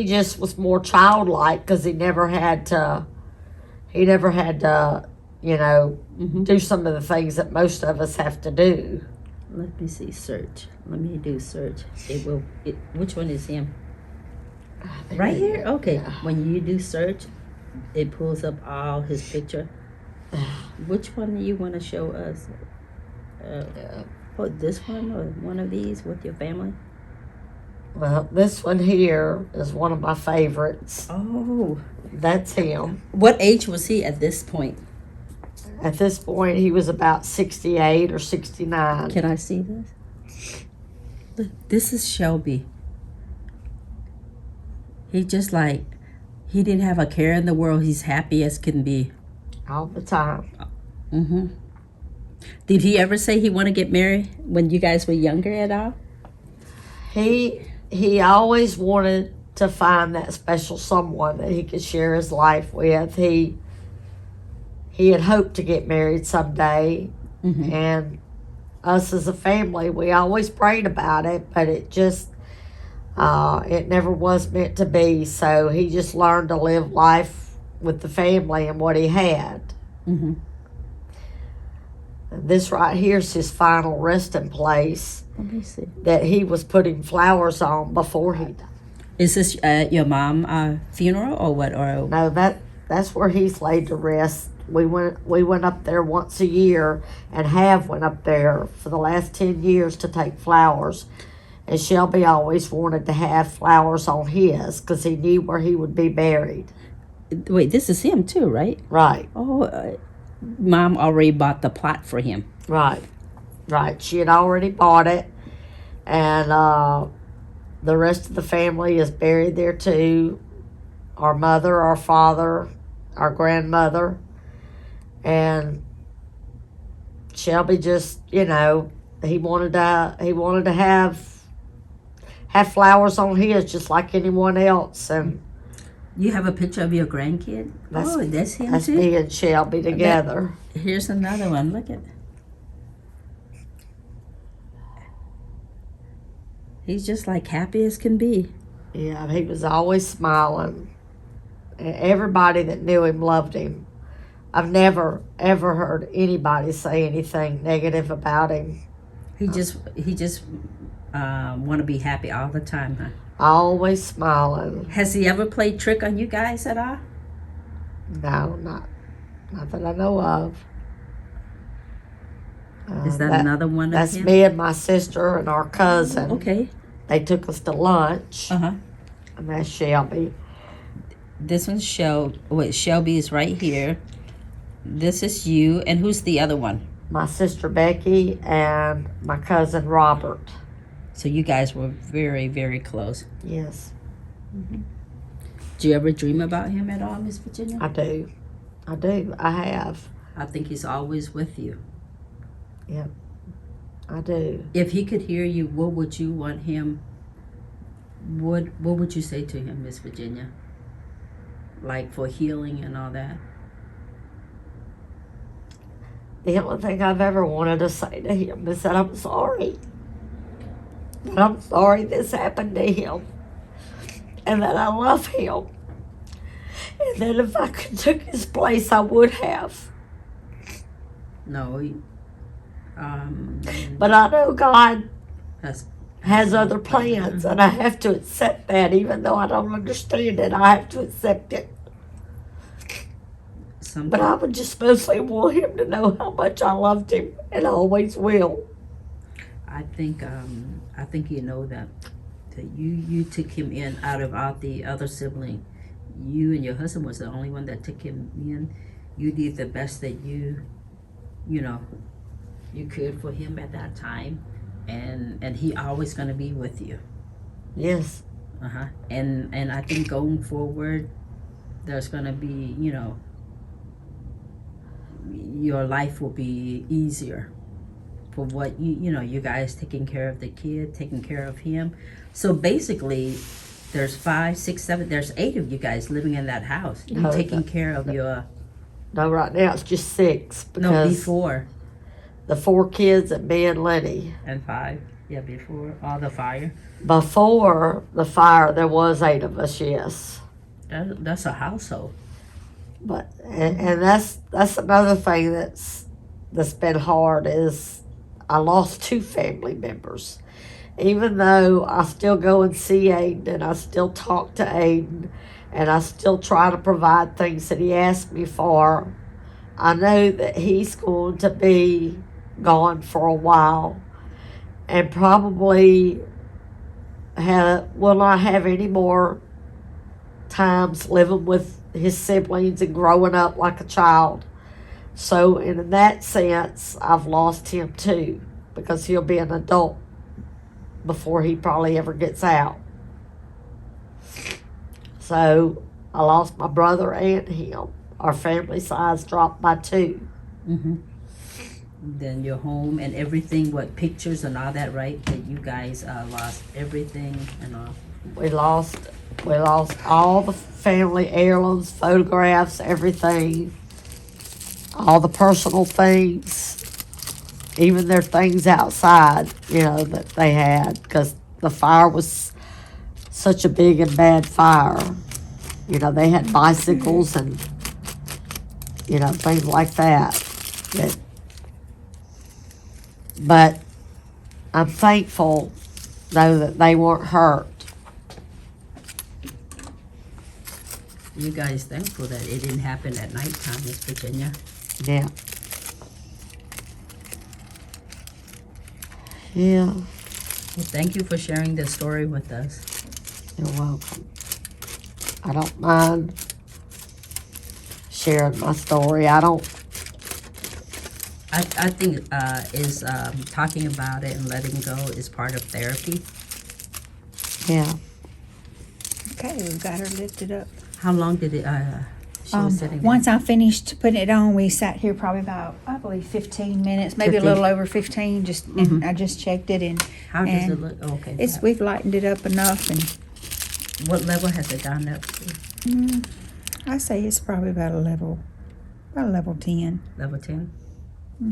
[SPEAKER 2] just was more childlike because he never had to, do some of the things that most of us have to do.
[SPEAKER 1] Let me see, search. Let me do search. Which one is him? Right here? Okay.
[SPEAKER 2] Yeah.
[SPEAKER 1] When you do search, it pulls up all his picture. Which one do you want to show us? This one or one of these with your family?
[SPEAKER 2] Well, this one here is one of my favorites.
[SPEAKER 1] Oh.
[SPEAKER 2] That's him.
[SPEAKER 1] What age was he at this point?
[SPEAKER 2] At this point, he was about 68 or 69.
[SPEAKER 1] Can I see this? Look, this is Shelby. He didn't have a care in the world. He's happy as can be.
[SPEAKER 2] All the time.
[SPEAKER 1] Mm-hmm. Did he ever say he want to get married when you guys were younger at all?
[SPEAKER 2] He always wanted to find that special someone that he could share his life with. He had hoped to get married someday,
[SPEAKER 1] Mm-hmm.
[SPEAKER 2] and us as a family, we always prayed about it, but it just, it never was meant to be. So he just learned to live life with the family and what he had.
[SPEAKER 1] Mm-hmm.
[SPEAKER 2] This right here is his final resting place
[SPEAKER 1] Let me see.
[SPEAKER 2] that he was putting flowers on before he died.
[SPEAKER 1] Is this your mom funeral or what? Or
[SPEAKER 2] No, that's where he's laid to rest. We went up there once a year and have went up there for the last 10 years to take flowers. And Shelby always wanted to have flowers on his because he knew where he would be buried.
[SPEAKER 1] wait, this is him too, right?
[SPEAKER 2] Right,
[SPEAKER 1] Oh, Mom already bought the plot for him.
[SPEAKER 2] right. She had already bought it, and the rest of the family is buried there too. Our mother, our father, our grandmother, and Shelby just, he wanted to have flowers on his just like anyone else, and
[SPEAKER 1] You have a picture of your grandkid? That's him
[SPEAKER 2] that's
[SPEAKER 1] too?
[SPEAKER 2] me and Shelby together.
[SPEAKER 1] Here's another one. Look at. He's just like happy as can be.
[SPEAKER 2] Yeah, he was always smiling. And everybody that knew him loved him. I've never ever heard anybody say anything negative about him.
[SPEAKER 1] He just want to be happy all the time, huh?
[SPEAKER 2] Always smiling.
[SPEAKER 1] Has he ever played trick on you guys at all?
[SPEAKER 2] No, not that I know of.
[SPEAKER 1] Is that another one of
[SPEAKER 2] That's
[SPEAKER 1] him?
[SPEAKER 2] me and my sister and our cousin.
[SPEAKER 1] Okay.
[SPEAKER 2] They took us to lunch,
[SPEAKER 1] Uh-huh.
[SPEAKER 2] and that's Shelby.
[SPEAKER 1] This one's Shelby. Wait, Shelby is right here. This is you. And who's the other one?
[SPEAKER 2] My sister Becky and my cousin Robert.
[SPEAKER 1] So you guys were very, very close.
[SPEAKER 2] Yes,
[SPEAKER 1] Do you ever dream about him at all, Miss Virginia?
[SPEAKER 2] I do. I have.
[SPEAKER 1] I think he's always with you.
[SPEAKER 2] I do.
[SPEAKER 1] If he could hear you, what would you want him? What would you say to him, Miss Virginia? Like for healing and all that.
[SPEAKER 2] The only thing I've ever wanted to say to him is that I'm sorry. That I'm sorry this happened to him. And that I love him. And that if I could took his place, I would have.
[SPEAKER 1] No.
[SPEAKER 2] But I know God
[SPEAKER 1] That's
[SPEAKER 2] has other plans, and I have to accept that. Even though I don't understand it, I have to accept it. But I would just mostly want him to know how much I loved him, and I always will.
[SPEAKER 1] I think you know that you took him in out of all the other sibling. You and your husband was the only one that took him in. You did the best that you could for him at that time, and he always gonna be with you.
[SPEAKER 2] Yes.
[SPEAKER 1] And I think going forward, there's gonna be your life will be easier for what you guys taking care of the kid, taking care of him. So basically there's 5, 6, 7, there's 8 of you guys living in that house. You
[SPEAKER 2] No,
[SPEAKER 1] taking care of your
[SPEAKER 2] No, right now it's just 6 because
[SPEAKER 1] no before
[SPEAKER 2] the 4 kids and me and Lenny.
[SPEAKER 1] and 5. Yeah, before all the fire.
[SPEAKER 2] Before the fire, there was 8 of us. Yes.
[SPEAKER 1] That's a household.
[SPEAKER 2] But and that's another thing that's been hard is I lost 2 family members. Even though I still go and see Aiden and I still talk to Aiden and I still try to provide things that he asked me for, I know that he's going to be gone for a while and probably will not have any more times living with his siblings and growing up like a child. So in that sense, I've lost him too, because he'll be an adult before he probably ever gets out. So I lost my brother and him. Our family size dropped by 2.
[SPEAKER 1] Then your home and everything, what pictures and all that, right? That you guys lost everything and all.
[SPEAKER 2] We lost all the family heirlooms, photographs, everything, all the personal things, even their things outside, that they had, because the fire was such a big and bad fire. They had bicycles and, things like that. But I'm thankful, though, that they weren't hurt.
[SPEAKER 1] You guys thankful that it didn't happen at nighttime, Miss Virginia.
[SPEAKER 2] Yeah. Yeah.
[SPEAKER 1] Well, thank you for sharing this story with us.
[SPEAKER 2] You're welcome. I don't mind sharing my story. I
[SPEAKER 1] think talking about it and letting go is part of therapy.
[SPEAKER 2] Yeah.
[SPEAKER 4] Okay, we've got her lifted up.
[SPEAKER 1] How long did it? She was sitting there.
[SPEAKER 4] Once I finished putting it on, we sat here probably about, I believe, 15 minutes, maybe
[SPEAKER 1] 15.
[SPEAKER 4] a little over 15. And I just checked it, and
[SPEAKER 1] How does it
[SPEAKER 4] and
[SPEAKER 1] look? Okay.
[SPEAKER 4] we've lightened it up enough, and
[SPEAKER 1] What level has it gone up to?
[SPEAKER 4] I say it's probably about a level 10.
[SPEAKER 1] Level 10.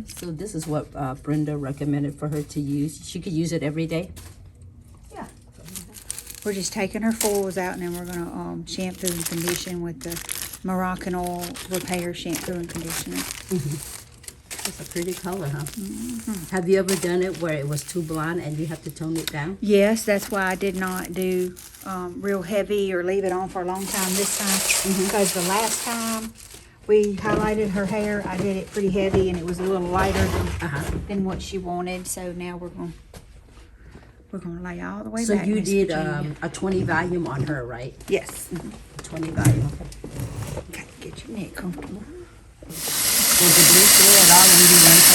[SPEAKER 1] So this is what Brenda recommended for her to use. She could use it every day.
[SPEAKER 4] We're just taking her foils out, and then we're gonna shampoo and condition with the Moroccan oil repair shampoo and conditioner.
[SPEAKER 1] It's a pretty color, huh? Have you ever done it where it was too blonde and you have to tone it down?
[SPEAKER 4] Yes, that's why I did not do real heavy or leave it on for a long time this time. Because the last time we highlighted her hair, I did it pretty heavy and it was a little lighter than what she wanted. So now we're gonna lay all the way
[SPEAKER 1] So
[SPEAKER 4] back.
[SPEAKER 1] you
[SPEAKER 4] Miss
[SPEAKER 1] did
[SPEAKER 4] Virginia.
[SPEAKER 1] a 20 volume on her, right?
[SPEAKER 4] Yes.
[SPEAKER 1] 20 volume.
[SPEAKER 4] Okay, get your neck comfortable.
[SPEAKER 1] Was the blue through at all when you went to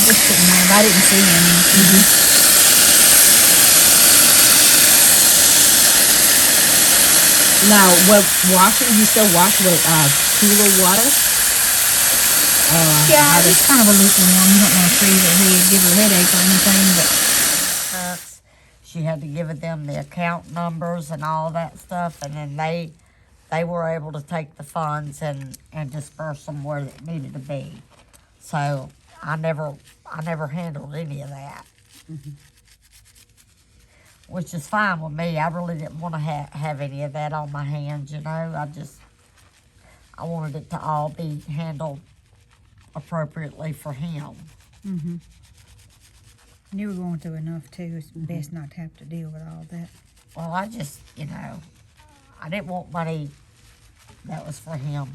[SPEAKER 4] It shouldn't have. I didn't see any.
[SPEAKER 1] Now, what washing? You still wash with cooler water?
[SPEAKER 4] Yeah, it's kind of a lukewarm. You don't want to freeze her head, give her a headache or anything, but
[SPEAKER 2] insurance. She had to give them the account numbers and all that stuff, and then they were able to take the funds and disperse them where it needed to be. So I never handled any of that, which is fine with me. I really didn't want to have any of that on my hands, you know. I wanted it to all be handled appropriately for him.
[SPEAKER 4] you were going through enough too. It's best not to have to deal with all that.
[SPEAKER 2] Well, I just, you know, I didn't want money that was for him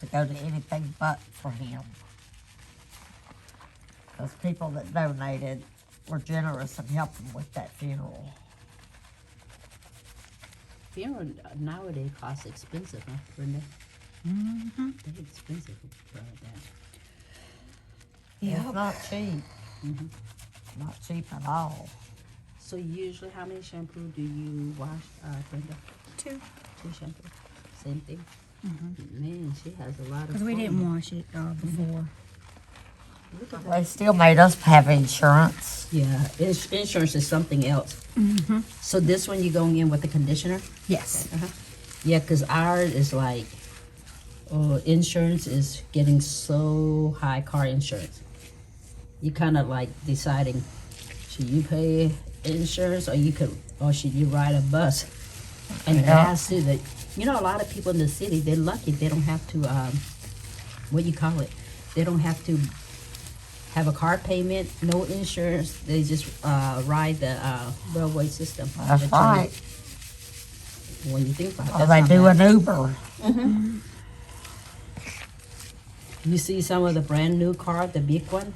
[SPEAKER 2] to go to anything but for him. Because people that donated were generous and helped him with that funeral.
[SPEAKER 1] Funeral nowadays costs expensive, huh, Brenda?
[SPEAKER 4] Mm-hmm.
[SPEAKER 1] They're expensive for that.
[SPEAKER 2] It's not cheap. Not cheap at all.
[SPEAKER 1] So usually, how many shampoo do you wash, Brenda?
[SPEAKER 4] 2.
[SPEAKER 1] 2 shampoo. Same thing. Man, she has a lot of.
[SPEAKER 4] Because we didn't
[SPEAKER 1] fun.
[SPEAKER 4] wash it before.
[SPEAKER 1] Look at that.
[SPEAKER 2] They still made us have insurance.
[SPEAKER 1] Yeah, insurance is something else. So this one you going in with the conditioner?
[SPEAKER 4] Yes.
[SPEAKER 1] Yeah, because ours is like, insurance is getting so high, car insurance. You kind of like deciding, should you pay insurance or should you ride a bus? And
[SPEAKER 2] Yeah.
[SPEAKER 1] gas too. That you know, a lot of people in the city, they're lucky they don't have to what you call it? They don't have to have a car payment, no insurance. They just ride the railway system.
[SPEAKER 2] That's right.
[SPEAKER 1] When you think about it,
[SPEAKER 2] Or
[SPEAKER 1] that's
[SPEAKER 2] they
[SPEAKER 1] not
[SPEAKER 2] do
[SPEAKER 1] bad.
[SPEAKER 2] an Uber.
[SPEAKER 1] You see some of the brand new car, the big one,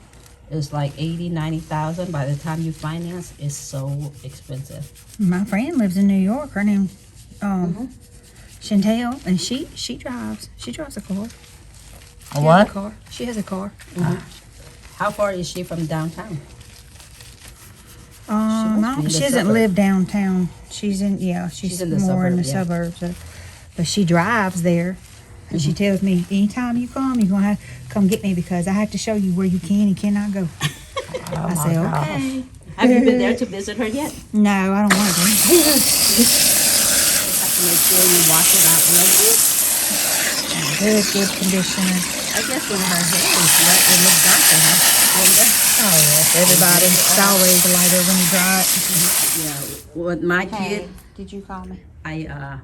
[SPEAKER 1] is like 80, 90,000. By the time you finance, it's so expensive.
[SPEAKER 4] My friend lives in New York. Her name, Chantel, and she drives. She drives a car.
[SPEAKER 2] A
[SPEAKER 4] She has
[SPEAKER 2] what?
[SPEAKER 4] a car. She has a car.
[SPEAKER 1] How far is she from downtown?
[SPEAKER 4] No,
[SPEAKER 1] be in the
[SPEAKER 4] she doesn't
[SPEAKER 1] suburb.
[SPEAKER 4] live downtown. She's in she's
[SPEAKER 1] in the
[SPEAKER 4] more in the
[SPEAKER 1] suburb,
[SPEAKER 4] suburbs. But she drives there, and she tells me anytime you come, you're gonna have to come get me because I have to show you where you can and cannot go. I say
[SPEAKER 2] gosh.
[SPEAKER 4] okay.
[SPEAKER 1] Have you been there to visit her yet?
[SPEAKER 4] No, I don't want to.
[SPEAKER 1] You have to make sure you wash it out real good.
[SPEAKER 4] Good conditioner.
[SPEAKER 1] I guess when her hair is wet, it looks darker, huh?
[SPEAKER 4] Oh yes, everybody. It's always lighter when you dry it.
[SPEAKER 1] Yeah. With my kid,
[SPEAKER 4] Did you call me?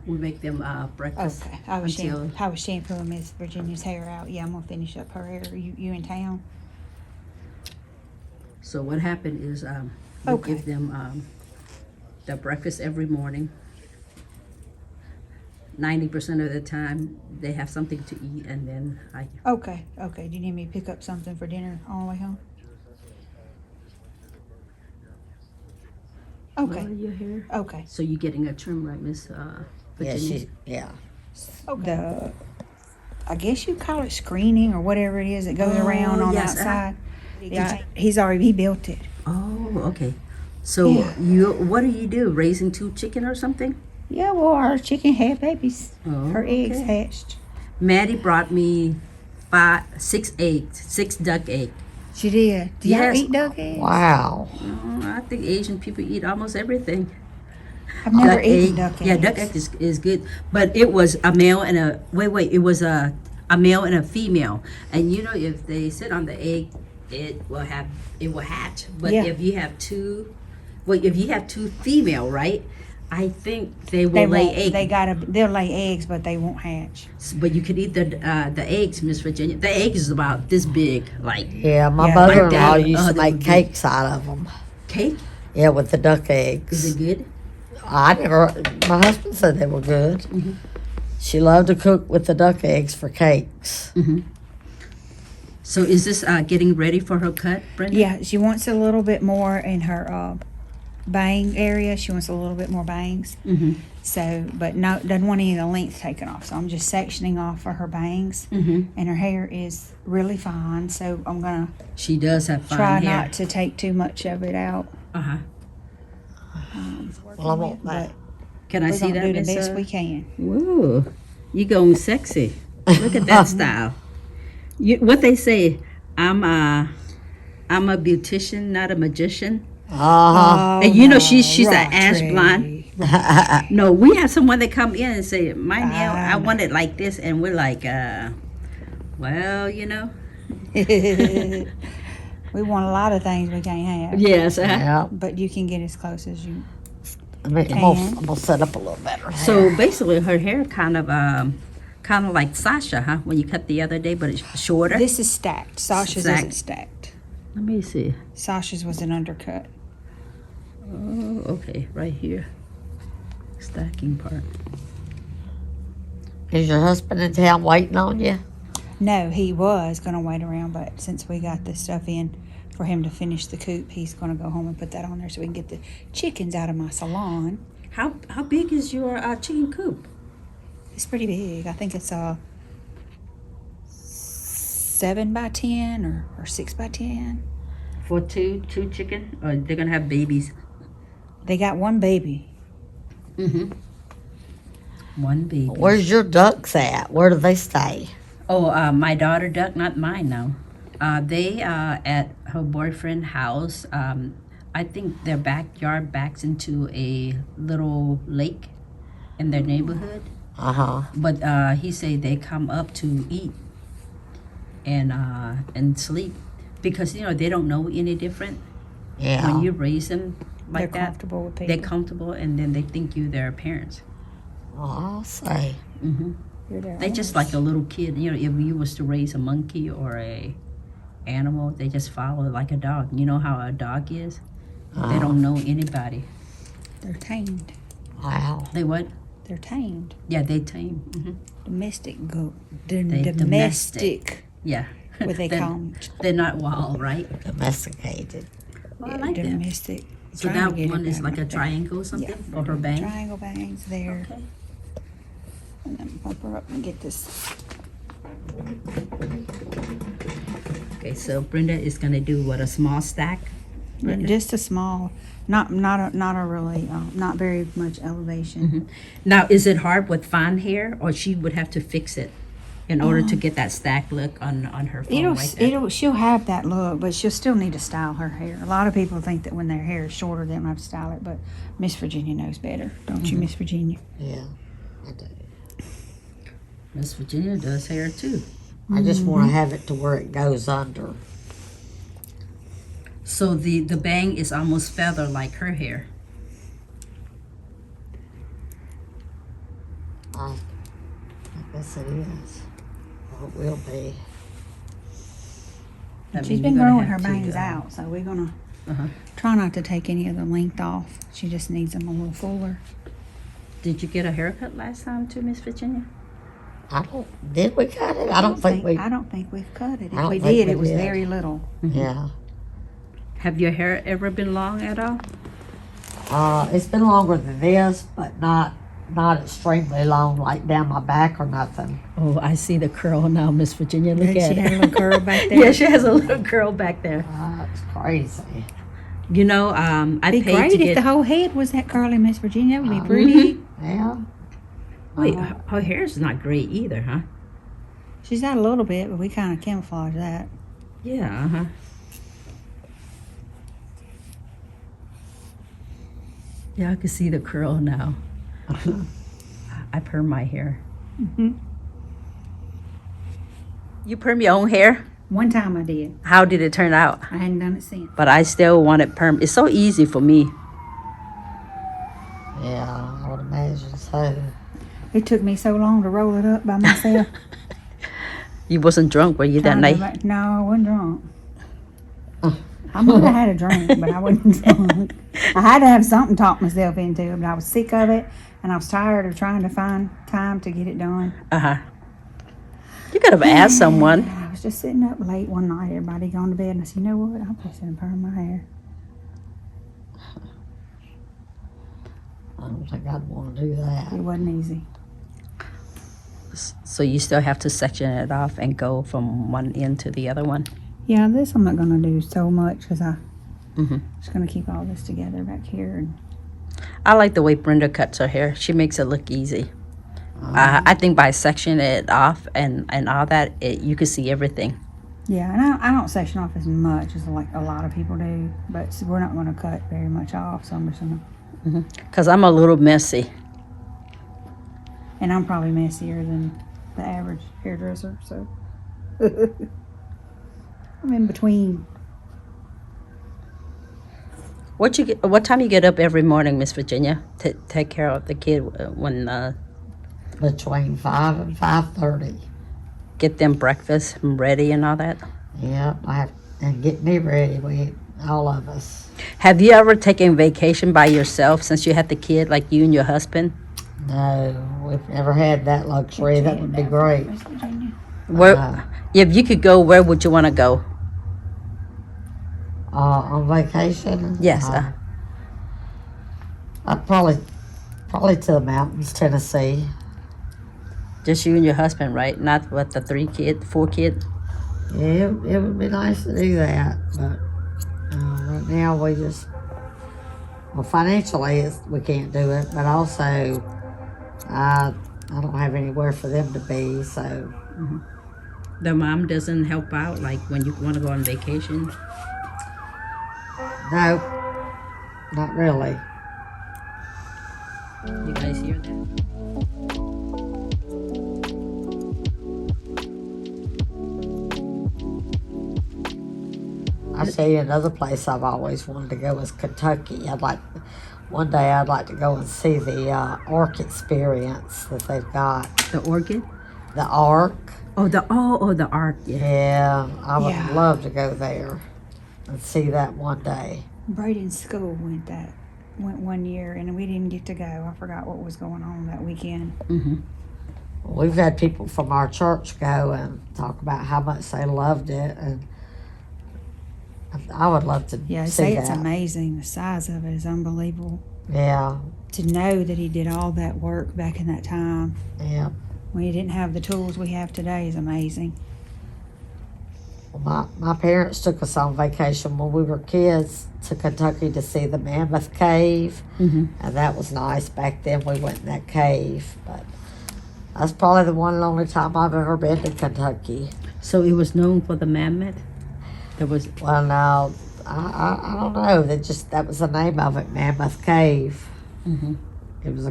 [SPEAKER 1] we make them breakfast.
[SPEAKER 4] Okay. I was
[SPEAKER 1] until
[SPEAKER 4] shampooing Miss Virginia's hair out. Yeah, I'm gonna finish up her hair. You in town?
[SPEAKER 1] So what happened is we
[SPEAKER 4] Okay.
[SPEAKER 1] give them the breakfast every morning. 90% of the time they have something to eat, and then I
[SPEAKER 4] Okay. Do you need me to pick up something for dinner on the way home? Okay.
[SPEAKER 1] your hair.
[SPEAKER 4] Okay.
[SPEAKER 1] So you're getting a trim, right, Miss Virginia?
[SPEAKER 2] Yeah.
[SPEAKER 4] I guess you call it screening or whatever it is that goes around on
[SPEAKER 1] yes,
[SPEAKER 4] the outside. Yeah, he built it.
[SPEAKER 1] Oh, okay. So
[SPEAKER 4] Yeah.
[SPEAKER 1] what do you do? Raising 2 chicken or something?
[SPEAKER 4] Yeah, well, our chicken had babies.
[SPEAKER 1] Oh,
[SPEAKER 4] Her eggs
[SPEAKER 1] okay.
[SPEAKER 4] hatched.
[SPEAKER 1] Maddie brought me 6 eggs, 6 duck eggs.
[SPEAKER 4] She did. Do y'all
[SPEAKER 1] Yes.
[SPEAKER 4] eat duck eggs?
[SPEAKER 2] Wow.
[SPEAKER 1] I think Asian people eat almost everything.
[SPEAKER 4] I've never eaten
[SPEAKER 1] egg.
[SPEAKER 4] duck eggs.
[SPEAKER 1] Yeah, duck egg is good. But it was a male and a it was a male and a female. And you know, if they sit on the egg, it will hatch. But
[SPEAKER 4] Yeah.
[SPEAKER 1] if you have two female, right? I think they will
[SPEAKER 4] They
[SPEAKER 1] lay
[SPEAKER 4] won't.
[SPEAKER 1] eggs.
[SPEAKER 4] They'll lay eggs, but they won't hatch.
[SPEAKER 1] But you could eat the eggs, Miss Virginia. The egg is about this big, like
[SPEAKER 2] Yeah, my
[SPEAKER 4] Yeah,
[SPEAKER 2] mother-in-law
[SPEAKER 1] like that.
[SPEAKER 2] used to
[SPEAKER 1] They
[SPEAKER 2] make
[SPEAKER 1] would be-
[SPEAKER 2] cakes out of them.
[SPEAKER 1] cake.
[SPEAKER 2] Yeah, with the duck
[SPEAKER 1] Is
[SPEAKER 2] eggs.
[SPEAKER 1] it good?
[SPEAKER 2] My husband said they were good. She loved to cook with the duck eggs for cakes.
[SPEAKER 1] So is this getting ready for her cut, Brenda?
[SPEAKER 4] Yeah, she wants a little bit more in her bang area. She wants a little bit more bangs.
[SPEAKER 1] Mm-hmm.
[SPEAKER 4] So, but no, doesn't want any of the length taken off. So I'm just sectioning off for her bangs.
[SPEAKER 1] Mm-hmm.
[SPEAKER 4] And her hair is really fine. So I'm gonna
[SPEAKER 1] She does have fine
[SPEAKER 4] try
[SPEAKER 1] hair.
[SPEAKER 4] not to take too much of it out.
[SPEAKER 1] Uh-huh.
[SPEAKER 2] Well, I want that.
[SPEAKER 1] Can I
[SPEAKER 4] We're
[SPEAKER 1] see
[SPEAKER 4] gonna
[SPEAKER 1] that,
[SPEAKER 4] do the
[SPEAKER 1] Miss?
[SPEAKER 4] best we can.
[SPEAKER 1] Whoa, you going sexy. Look at that style. What they say, I'm a beautician, not a magician.
[SPEAKER 2] Uh-huh.
[SPEAKER 1] And you know, she's an
[SPEAKER 4] Right,
[SPEAKER 1] ash
[SPEAKER 4] Trey.
[SPEAKER 1] blonde. No, we have someone that come in and say, my nail, I want it like this. And we're like, well, you know.
[SPEAKER 4] We want a lot of things we can't have.
[SPEAKER 1] Yes.
[SPEAKER 2] Yeah.
[SPEAKER 4] But you can get as close as you.
[SPEAKER 2] I'm gonna set up a little better.
[SPEAKER 1] So basically her hair kind of like Sasha, huh? When you cut the other day, but it's shorter.
[SPEAKER 4] This is stacked. Sasha's
[SPEAKER 1] Stacked.
[SPEAKER 4] isn't stacked.
[SPEAKER 1] Let me see.
[SPEAKER 4] Sasha's was an undercut.
[SPEAKER 1] Oh, okay, right here. Stacking part.
[SPEAKER 2] Is your husband in town waiting on you?
[SPEAKER 4] No, he was going to wait around, but since we got this stuff in for him to finish the coop, he's going to go home and put that on there so we can get the chickens out of my salon.
[SPEAKER 1] How big is your chicken coop?
[SPEAKER 4] It's pretty big. I think it's a 7 by 10 or 6 by 10.
[SPEAKER 1] For two chicken, or they're gonna have babies?
[SPEAKER 4] They got one baby.
[SPEAKER 1] Mm-hmm. One baby.
[SPEAKER 2] Where's your ducks at? Where do they stay?
[SPEAKER 1] Oh, my daughter duck, not mine now. They at her boyfriend's house. I think their backyard backs into a little lake in their neighborhood.
[SPEAKER 2] Uh-huh.
[SPEAKER 1] But he say they come up to eat and sleep because they don't know any different.
[SPEAKER 2] Yeah.
[SPEAKER 1] When you raise them like
[SPEAKER 4] They're
[SPEAKER 1] that,
[SPEAKER 4] comfortable with people.
[SPEAKER 1] they're comfortable, and then they think you their parents.
[SPEAKER 2] Oh, I'll say.
[SPEAKER 1] Hmm
[SPEAKER 4] You're their
[SPEAKER 1] They just
[SPEAKER 4] owners.
[SPEAKER 1] like a little kid. If you was to raise a monkey or a animal, they just follow like a dog. You know how a dog is? They don't know anybody.
[SPEAKER 4] They're tamed.
[SPEAKER 2] Wow.
[SPEAKER 1] They what?
[SPEAKER 4] They're tamed.
[SPEAKER 1] Yeah, they tame.
[SPEAKER 4] Domestic goat.
[SPEAKER 1] They
[SPEAKER 4] Domestic.
[SPEAKER 1] Yeah.
[SPEAKER 4] What they
[SPEAKER 1] They're-
[SPEAKER 4] call them.
[SPEAKER 1] They're not wild, right?
[SPEAKER 2] Domesticated.
[SPEAKER 1] Well, I like that.
[SPEAKER 4] Domestic.
[SPEAKER 1] So
[SPEAKER 4] Trying to
[SPEAKER 1] that
[SPEAKER 4] get
[SPEAKER 1] one
[SPEAKER 4] it
[SPEAKER 1] is
[SPEAKER 4] done
[SPEAKER 1] like a
[SPEAKER 4] right there.
[SPEAKER 1] triangle or something
[SPEAKER 4] Yeah.
[SPEAKER 1] for her bang.
[SPEAKER 4] Triangle bangs there.
[SPEAKER 1] Okay.
[SPEAKER 4] And then pump her up and get this.
[SPEAKER 1] Okay, so Brenda is gonna do what, a small stack? Brenda?
[SPEAKER 4] Just a small, not a really, not very much elevation.
[SPEAKER 1] Now, is it hard with fine hair, or she would have to fix it in order to get that stack look on her phone right there?
[SPEAKER 4] She'll have that look, but she'll still need to style her hair. A lot of people think that when their hair is shorter, they don't have to style it, but Miss Virginia knows better, don't you, Miss Virginia?
[SPEAKER 2] Yeah, I do.
[SPEAKER 1] Miss Virginia does hair too.
[SPEAKER 2] I just want to have it to where it goes under.
[SPEAKER 1] So the bang is almost feather like her hair.
[SPEAKER 2] I guess it is. Or it will be.
[SPEAKER 1] That
[SPEAKER 4] She's
[SPEAKER 1] means
[SPEAKER 4] been
[SPEAKER 1] you're gonna
[SPEAKER 4] growing her
[SPEAKER 1] have to,
[SPEAKER 4] bangs out, so we're gonna
[SPEAKER 1] Uh-huh.
[SPEAKER 4] try not to take any of the length off. She just needs them a little fuller.
[SPEAKER 1] Did you get a haircut last time too, Miss Virginia?
[SPEAKER 2] Did we cut it? I don't think we.
[SPEAKER 4] I don't think we've cut it.
[SPEAKER 2] I
[SPEAKER 4] If
[SPEAKER 2] don't
[SPEAKER 4] we
[SPEAKER 2] think
[SPEAKER 4] did,
[SPEAKER 2] we
[SPEAKER 4] it was
[SPEAKER 2] did.
[SPEAKER 4] very little.
[SPEAKER 2] Yeah.
[SPEAKER 1] Have your hair ever been long at all?
[SPEAKER 2] It's been longer than this, but not extremely long, like down my back or nothing.
[SPEAKER 1] Oh, I see the curl now, Miss Virginia. Look
[SPEAKER 4] She
[SPEAKER 1] at
[SPEAKER 4] had a
[SPEAKER 1] it.
[SPEAKER 4] little curl back there.
[SPEAKER 1] Yeah, she has a little curl back there.
[SPEAKER 2] It's crazy.
[SPEAKER 1] You know, I
[SPEAKER 4] It'd be
[SPEAKER 1] paid
[SPEAKER 4] great
[SPEAKER 1] to
[SPEAKER 4] if
[SPEAKER 1] get.
[SPEAKER 4] the whole head was that curly, Miss Virginia. It would be pretty.
[SPEAKER 2] Yeah.
[SPEAKER 1] Wait, her hair's not gray either, huh?
[SPEAKER 4] She's got a little bit, but we kind of camouflage that.
[SPEAKER 1] Yeah, uh-huh. Yeah, I can see the curl now. I perm my hair. You perm your own hair?
[SPEAKER 4] One time I did.
[SPEAKER 1] How did it turn out?
[SPEAKER 4] I hadn't done it since.
[SPEAKER 1] But I still want it perm. It's so easy for me.
[SPEAKER 2] Yeah, I would imagine so.
[SPEAKER 4] It took me so long to roll it up by myself.
[SPEAKER 1] You wasn't drunk, were you, that
[SPEAKER 4] Trying to
[SPEAKER 1] night?
[SPEAKER 4] No, I wasn't drunk. I might have had a drink, but I wasn't drunk. I had to have something to talk myself into it, but I was sick of it, and I was tired of trying to find time to get it done.
[SPEAKER 1] Uh-huh. You could have asked someone.
[SPEAKER 4] And I was just sitting up late one night, everybody gone to bed, and I said, you know what, I'm just going to perm my hair.
[SPEAKER 2] I don't think I'd want to do that.
[SPEAKER 4] It wasn't easy.
[SPEAKER 1] So you still have to section it off and go from one end to the other one?
[SPEAKER 4] Yeah, this I'm not going to do so much because I'm
[SPEAKER 1] Mhm.
[SPEAKER 4] just going to keep all this together back here. And
[SPEAKER 1] I like the way Brenda cuts her hair. She makes it look easy. I think by sectioning it off and all that, you can see everything.
[SPEAKER 4] Yeah, and I don't section off as much as like a lot of people do, but we're not going to cut very much off, so I'm just going to.
[SPEAKER 1] Because I'm a little messy.
[SPEAKER 4] And I'm probably messier than the average hairdresser, so. I'm in between.
[SPEAKER 1] What time you get up every morning, Miss Virginia, to take care of the kid when
[SPEAKER 2] Between 5 and 5:30.
[SPEAKER 1] get them breakfast ready and all that?
[SPEAKER 2] Yep, I have, and get me ready. All of us.
[SPEAKER 1] Have you ever taken vacation by yourself since you had the kid, like you and your husband?
[SPEAKER 2] No, we've never had that luxury. That would be great.
[SPEAKER 4] West Virginia.
[SPEAKER 1] Where, if you could go, where would you want to go?
[SPEAKER 2] On vacation?
[SPEAKER 1] Yes.
[SPEAKER 2] I'd probably to the mountains, Tennessee.
[SPEAKER 1] Just you and your husband, right? Not what the 4 kids.
[SPEAKER 2] Yeah, it would be nice to do that, but right now financially we can't do it, but also I don't have anywhere for them to be, so.
[SPEAKER 1] The mom doesn't help out, like when you want to go on vacation?
[SPEAKER 2] No, not really.
[SPEAKER 1] You guys hear that?
[SPEAKER 2] I tell you, another place I've always wanted to go is Kentucky. One day I'd like to go and see the Ark experience that they've got.
[SPEAKER 1] The orchid?
[SPEAKER 2] The Ark.
[SPEAKER 1] Oh, the ark, yeah.
[SPEAKER 2] Yeah, I would
[SPEAKER 4] Yeah.
[SPEAKER 2] love to go there and see that one day.
[SPEAKER 4] Braden's school went 1 year, and we didn't get to go. I forgot what was going on that weekend.
[SPEAKER 2] We've had people from our church go and talk about how much they loved it, and I would love to
[SPEAKER 4] Yeah, they
[SPEAKER 2] see
[SPEAKER 4] say
[SPEAKER 2] that.
[SPEAKER 4] it's amazing. The size of it is unbelievable.
[SPEAKER 2] Yeah,
[SPEAKER 4] To know that he did all that work back in that time
[SPEAKER 2] yeah.
[SPEAKER 4] when he didn't have the tools we have today is amazing.
[SPEAKER 2] Well, my parents took us on vacation when we were kids to Kentucky to see the Mammoth Cave, and that was nice. Back then we went in that cave, but that's probably the one and only time I've ever been to Kentucky.
[SPEAKER 1] So it was known for the mammoth? There was...
[SPEAKER 2] Well, no, I don't know. That was the name of it, Mammoth Cave. It was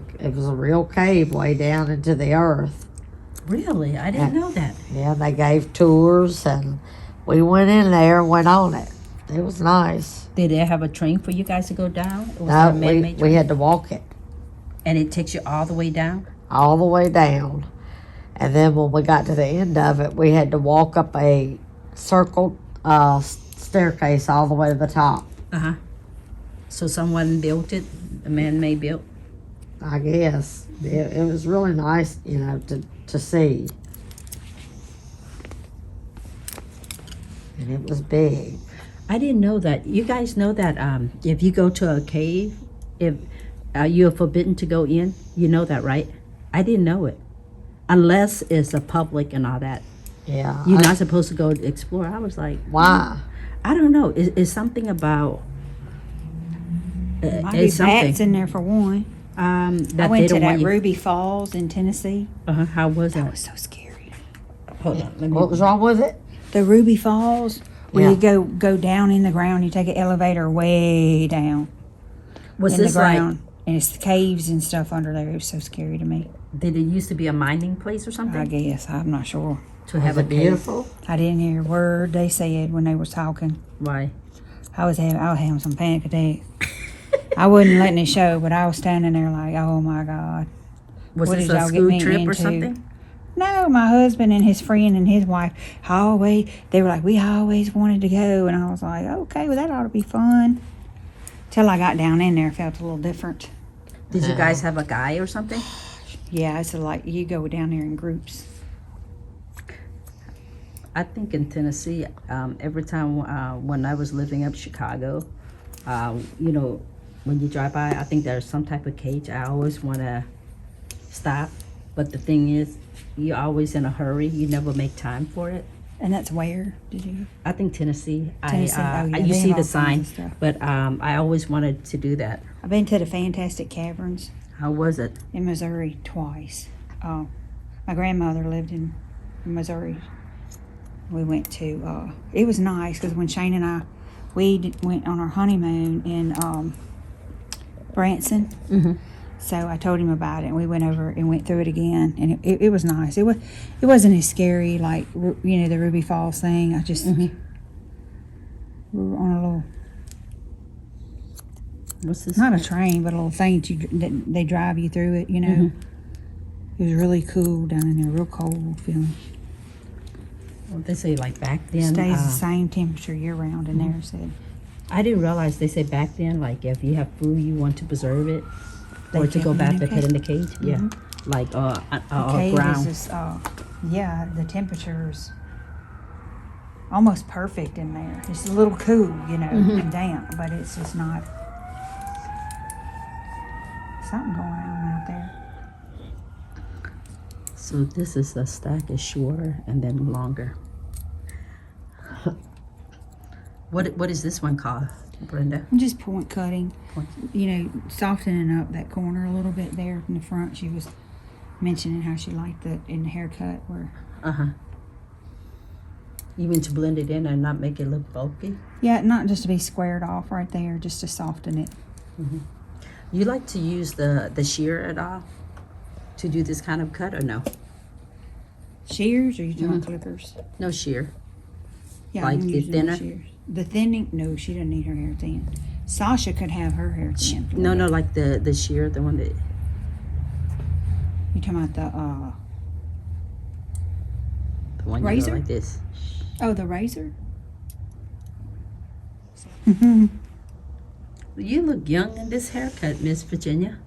[SPEAKER 2] a real cave way down into the earth.
[SPEAKER 1] Really? I didn't know that.
[SPEAKER 2] Yeah, they gave tours, and we went in there and went on it. It was nice.
[SPEAKER 1] Did they have a train for you guys to go down? Or was
[SPEAKER 2] No,
[SPEAKER 1] it a man-made
[SPEAKER 2] we
[SPEAKER 1] train?
[SPEAKER 2] had to walk it
[SPEAKER 1] And it takes you all the way down?
[SPEAKER 2] all the way down. And then when we got to the end of it, we had to walk up a circled staircase all the way to the top.
[SPEAKER 1] Uh-huh. So someone built it? A man-made built?
[SPEAKER 2] I guess. It was really nice, to see. And it was big.
[SPEAKER 1] I didn't know that. You guys know that if you go to a cave, if you're forbidden to go in, you know that, right? I didn't know it. Unless it's a public and all that.
[SPEAKER 2] Yeah.
[SPEAKER 1] You're not supposed to go explore. I was like,
[SPEAKER 2] Why?
[SPEAKER 1] I don't know. It's something about...
[SPEAKER 4] Might be
[SPEAKER 1] it's something.
[SPEAKER 4] bats in there for one.
[SPEAKER 1] That
[SPEAKER 4] I
[SPEAKER 1] they
[SPEAKER 4] went to
[SPEAKER 1] don't
[SPEAKER 4] that
[SPEAKER 1] want you...
[SPEAKER 4] Ruby Falls in Tennessee.
[SPEAKER 1] How was
[SPEAKER 4] That
[SPEAKER 1] that?
[SPEAKER 4] was so scary.
[SPEAKER 1] Hold on. Let me...
[SPEAKER 2] What was wrong with it?
[SPEAKER 4] The Ruby Falls, where
[SPEAKER 2] Yeah.
[SPEAKER 4] you go down in the ground, you take an elevator way down
[SPEAKER 1] Was
[SPEAKER 4] in the
[SPEAKER 1] this like...
[SPEAKER 4] ground, and it's caves and stuff under there. It was so scary to me.
[SPEAKER 1] Did it used to be a mining place or something?
[SPEAKER 4] I guess I'm not sure.
[SPEAKER 1] To
[SPEAKER 2] Was
[SPEAKER 1] have a
[SPEAKER 2] it
[SPEAKER 1] cave?
[SPEAKER 2] beautiful?
[SPEAKER 4] I didn't hear a word they said when they was talking.
[SPEAKER 1] Why?
[SPEAKER 4] I was having some panic attacks. I wasn't letting it show, but I was standing there like, oh my God.
[SPEAKER 1] Was
[SPEAKER 4] What
[SPEAKER 1] this
[SPEAKER 4] did
[SPEAKER 1] a
[SPEAKER 4] y'all get
[SPEAKER 1] school
[SPEAKER 4] me
[SPEAKER 1] trip or
[SPEAKER 4] into?
[SPEAKER 1] something?
[SPEAKER 4] No, my husband and his friend and his wife, they were like, we always wanted to go. And I was like, okay, well, that ought to be fun. Till I got down in there, it felt a little different.
[SPEAKER 1] Did you guys have a guy or something?
[SPEAKER 4] Yeah, it's like you go down there in groups.
[SPEAKER 1] I think in Tennessee, every time when I was living up Chicago, when you drive by, I think there's some type of cage. I always want to stop. But the thing is, you're always in a hurry. You never make time for it.
[SPEAKER 4] And that's where, did you?
[SPEAKER 1] I think Tennessee.
[SPEAKER 4] Tennessee, oh, yeah,
[SPEAKER 1] You
[SPEAKER 4] they
[SPEAKER 1] see
[SPEAKER 4] have
[SPEAKER 1] the
[SPEAKER 4] all
[SPEAKER 1] sign,
[SPEAKER 4] kinds of stuff.
[SPEAKER 1] but I always wanted to do that.
[SPEAKER 4] I've been to the Fantastic Caverns
[SPEAKER 1] How was it?
[SPEAKER 4] in Missouri twice. My grandmother lived in Missouri. We went to, it was nice because when Shane and I, went on our honeymoon in Branson.
[SPEAKER 1] Mm-hmm.
[SPEAKER 4] So I told him about it, and we went over and went through it again, and it was nice. It wasn't as scary like the Ruby Falls thing. I just we were on a little,
[SPEAKER 1] What's this?
[SPEAKER 4] not a train, but a little thing that they drive you through it. It was really cool down in there, real cold feeling.
[SPEAKER 1] Well, they say like back then.
[SPEAKER 4] Stays the same temperature year round in there. Said
[SPEAKER 1] I didn't realize they say back then, like if you have food, you want to preserve it, or to
[SPEAKER 4] kept
[SPEAKER 1] go
[SPEAKER 4] them
[SPEAKER 1] back
[SPEAKER 4] in a
[SPEAKER 1] and put it in the cage. Yeah, like
[SPEAKER 4] cave
[SPEAKER 1] ground.
[SPEAKER 4] is just, the temperature's almost perfect in there. It's a little cool, and damp, but it's just not something going on out there.
[SPEAKER 1] So this is the stack is shorter and then longer. What is this one called, Brenda?
[SPEAKER 4] I'm just point cutting,
[SPEAKER 1] Point.
[SPEAKER 4] softening up that corner a little bit there in the front. She was mentioning how she liked that in the haircut where,
[SPEAKER 1] Even to blend it in and not make it look bulky.
[SPEAKER 4] yeah, not just to be squared off right there, just to soften it.
[SPEAKER 1] You like to use the shear at all to do this kind of cut or no?
[SPEAKER 4] Shears, or you talking clippers?
[SPEAKER 1] No shear.
[SPEAKER 4] Yeah,
[SPEAKER 1] Like
[SPEAKER 4] I'm
[SPEAKER 1] the
[SPEAKER 4] using
[SPEAKER 1] thinner?
[SPEAKER 4] shears. The thinning, no, she doesn't need her hair thin. Sasha could have her hair thin.
[SPEAKER 1] No, like the shear, the one that.
[SPEAKER 4] You talking about
[SPEAKER 1] The one
[SPEAKER 4] Razor?
[SPEAKER 1] you go like this.
[SPEAKER 4] the razor?
[SPEAKER 1] You look young in this haircut, Miss Virginia.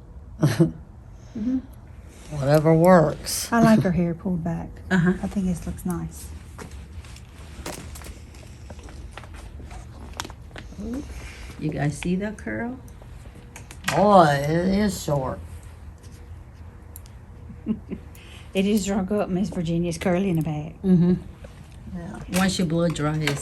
[SPEAKER 2] Whatever works.
[SPEAKER 4] I like her hair pulled back.
[SPEAKER 1] Uh-huh.
[SPEAKER 4] I think this looks nice.
[SPEAKER 1] You guys see that curl?
[SPEAKER 2] Boy, it is short.
[SPEAKER 4] It is drunk up, Miss Virginia's curly in the back.
[SPEAKER 1] Mm-hmm.
[SPEAKER 2] Yeah.
[SPEAKER 1] Once your blow dries.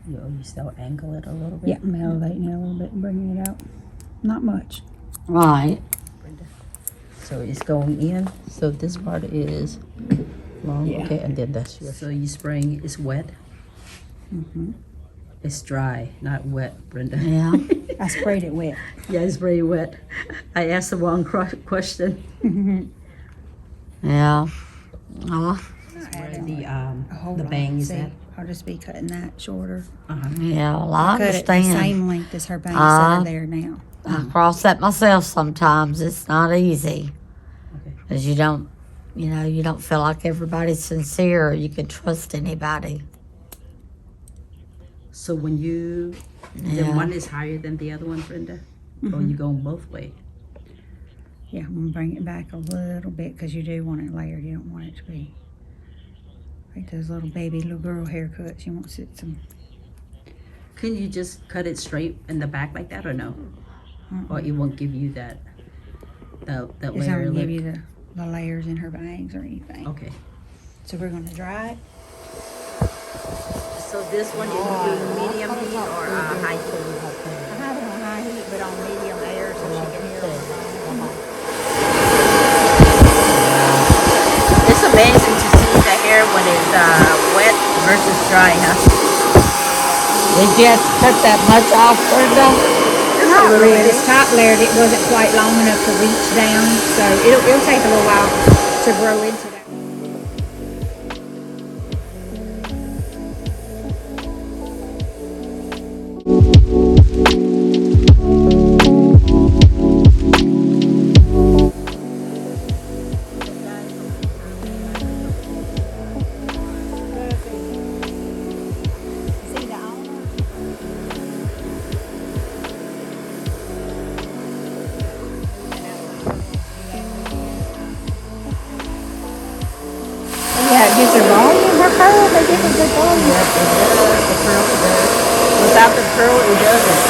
[SPEAKER 1] You still angle it a little bit?
[SPEAKER 4] Yeah, I'm elevating it a little bit and bringing it out. Not much.
[SPEAKER 2] Right.
[SPEAKER 1] So it's going in. So this part is long.
[SPEAKER 4] Yeah.
[SPEAKER 1] Okay, and then that's your. So you spraying is wet. It's dry, not wet, Brenda.
[SPEAKER 2] Yeah.
[SPEAKER 4] I sprayed it wet.
[SPEAKER 1] Yeah, it's very wet. I asked the wrong question.
[SPEAKER 2] Yeah. Oh,
[SPEAKER 1] Where
[SPEAKER 4] A whole
[SPEAKER 1] the
[SPEAKER 4] lot.
[SPEAKER 1] bang is
[SPEAKER 4] See,
[SPEAKER 1] at.
[SPEAKER 4] I'll just be cutting that shorter.
[SPEAKER 2] yeah. Well, I
[SPEAKER 4] Cut it the
[SPEAKER 2] understand.
[SPEAKER 4] same length as her bangs that are there now.
[SPEAKER 2] I cross that myself sometimes. It's not easy.
[SPEAKER 1] Okay.
[SPEAKER 2] Because you don't feel like everybody's sincere or you can trust anybody.
[SPEAKER 1] So when you, the
[SPEAKER 2] Yeah.
[SPEAKER 1] one is higher than the other one, Brenda? Or you going both way?
[SPEAKER 4] Yeah, I'm gonna bring it back a little bit because you do want it layered. You don't want it to be like those little girl haircuts. You want some.
[SPEAKER 1] Can you just cut it straight in the back like that or no? Or it won't give you that, that
[SPEAKER 4] It's not
[SPEAKER 1] layer
[SPEAKER 4] gonna give
[SPEAKER 1] look?
[SPEAKER 4] you the layers in her bangs or anything.
[SPEAKER 1] Okay.
[SPEAKER 4] So we're gonna dry it.
[SPEAKER 1] So this one you do medium heat or high heat?
[SPEAKER 4] I have it on high heat, but on medium air so she can hear it.
[SPEAKER 1] It's amazing to see the hair when it's wet versus dry, huh?
[SPEAKER 2] Did you have to cut that much off, Brenda?
[SPEAKER 4] Not really. It's top layered. It wasn't quite long enough to reach down, so it'll take a little while to grow into that. Yeah, it gives her volume. Her curl, they give her good volume.
[SPEAKER 1] The curl it does. Without the curl, it doesn't.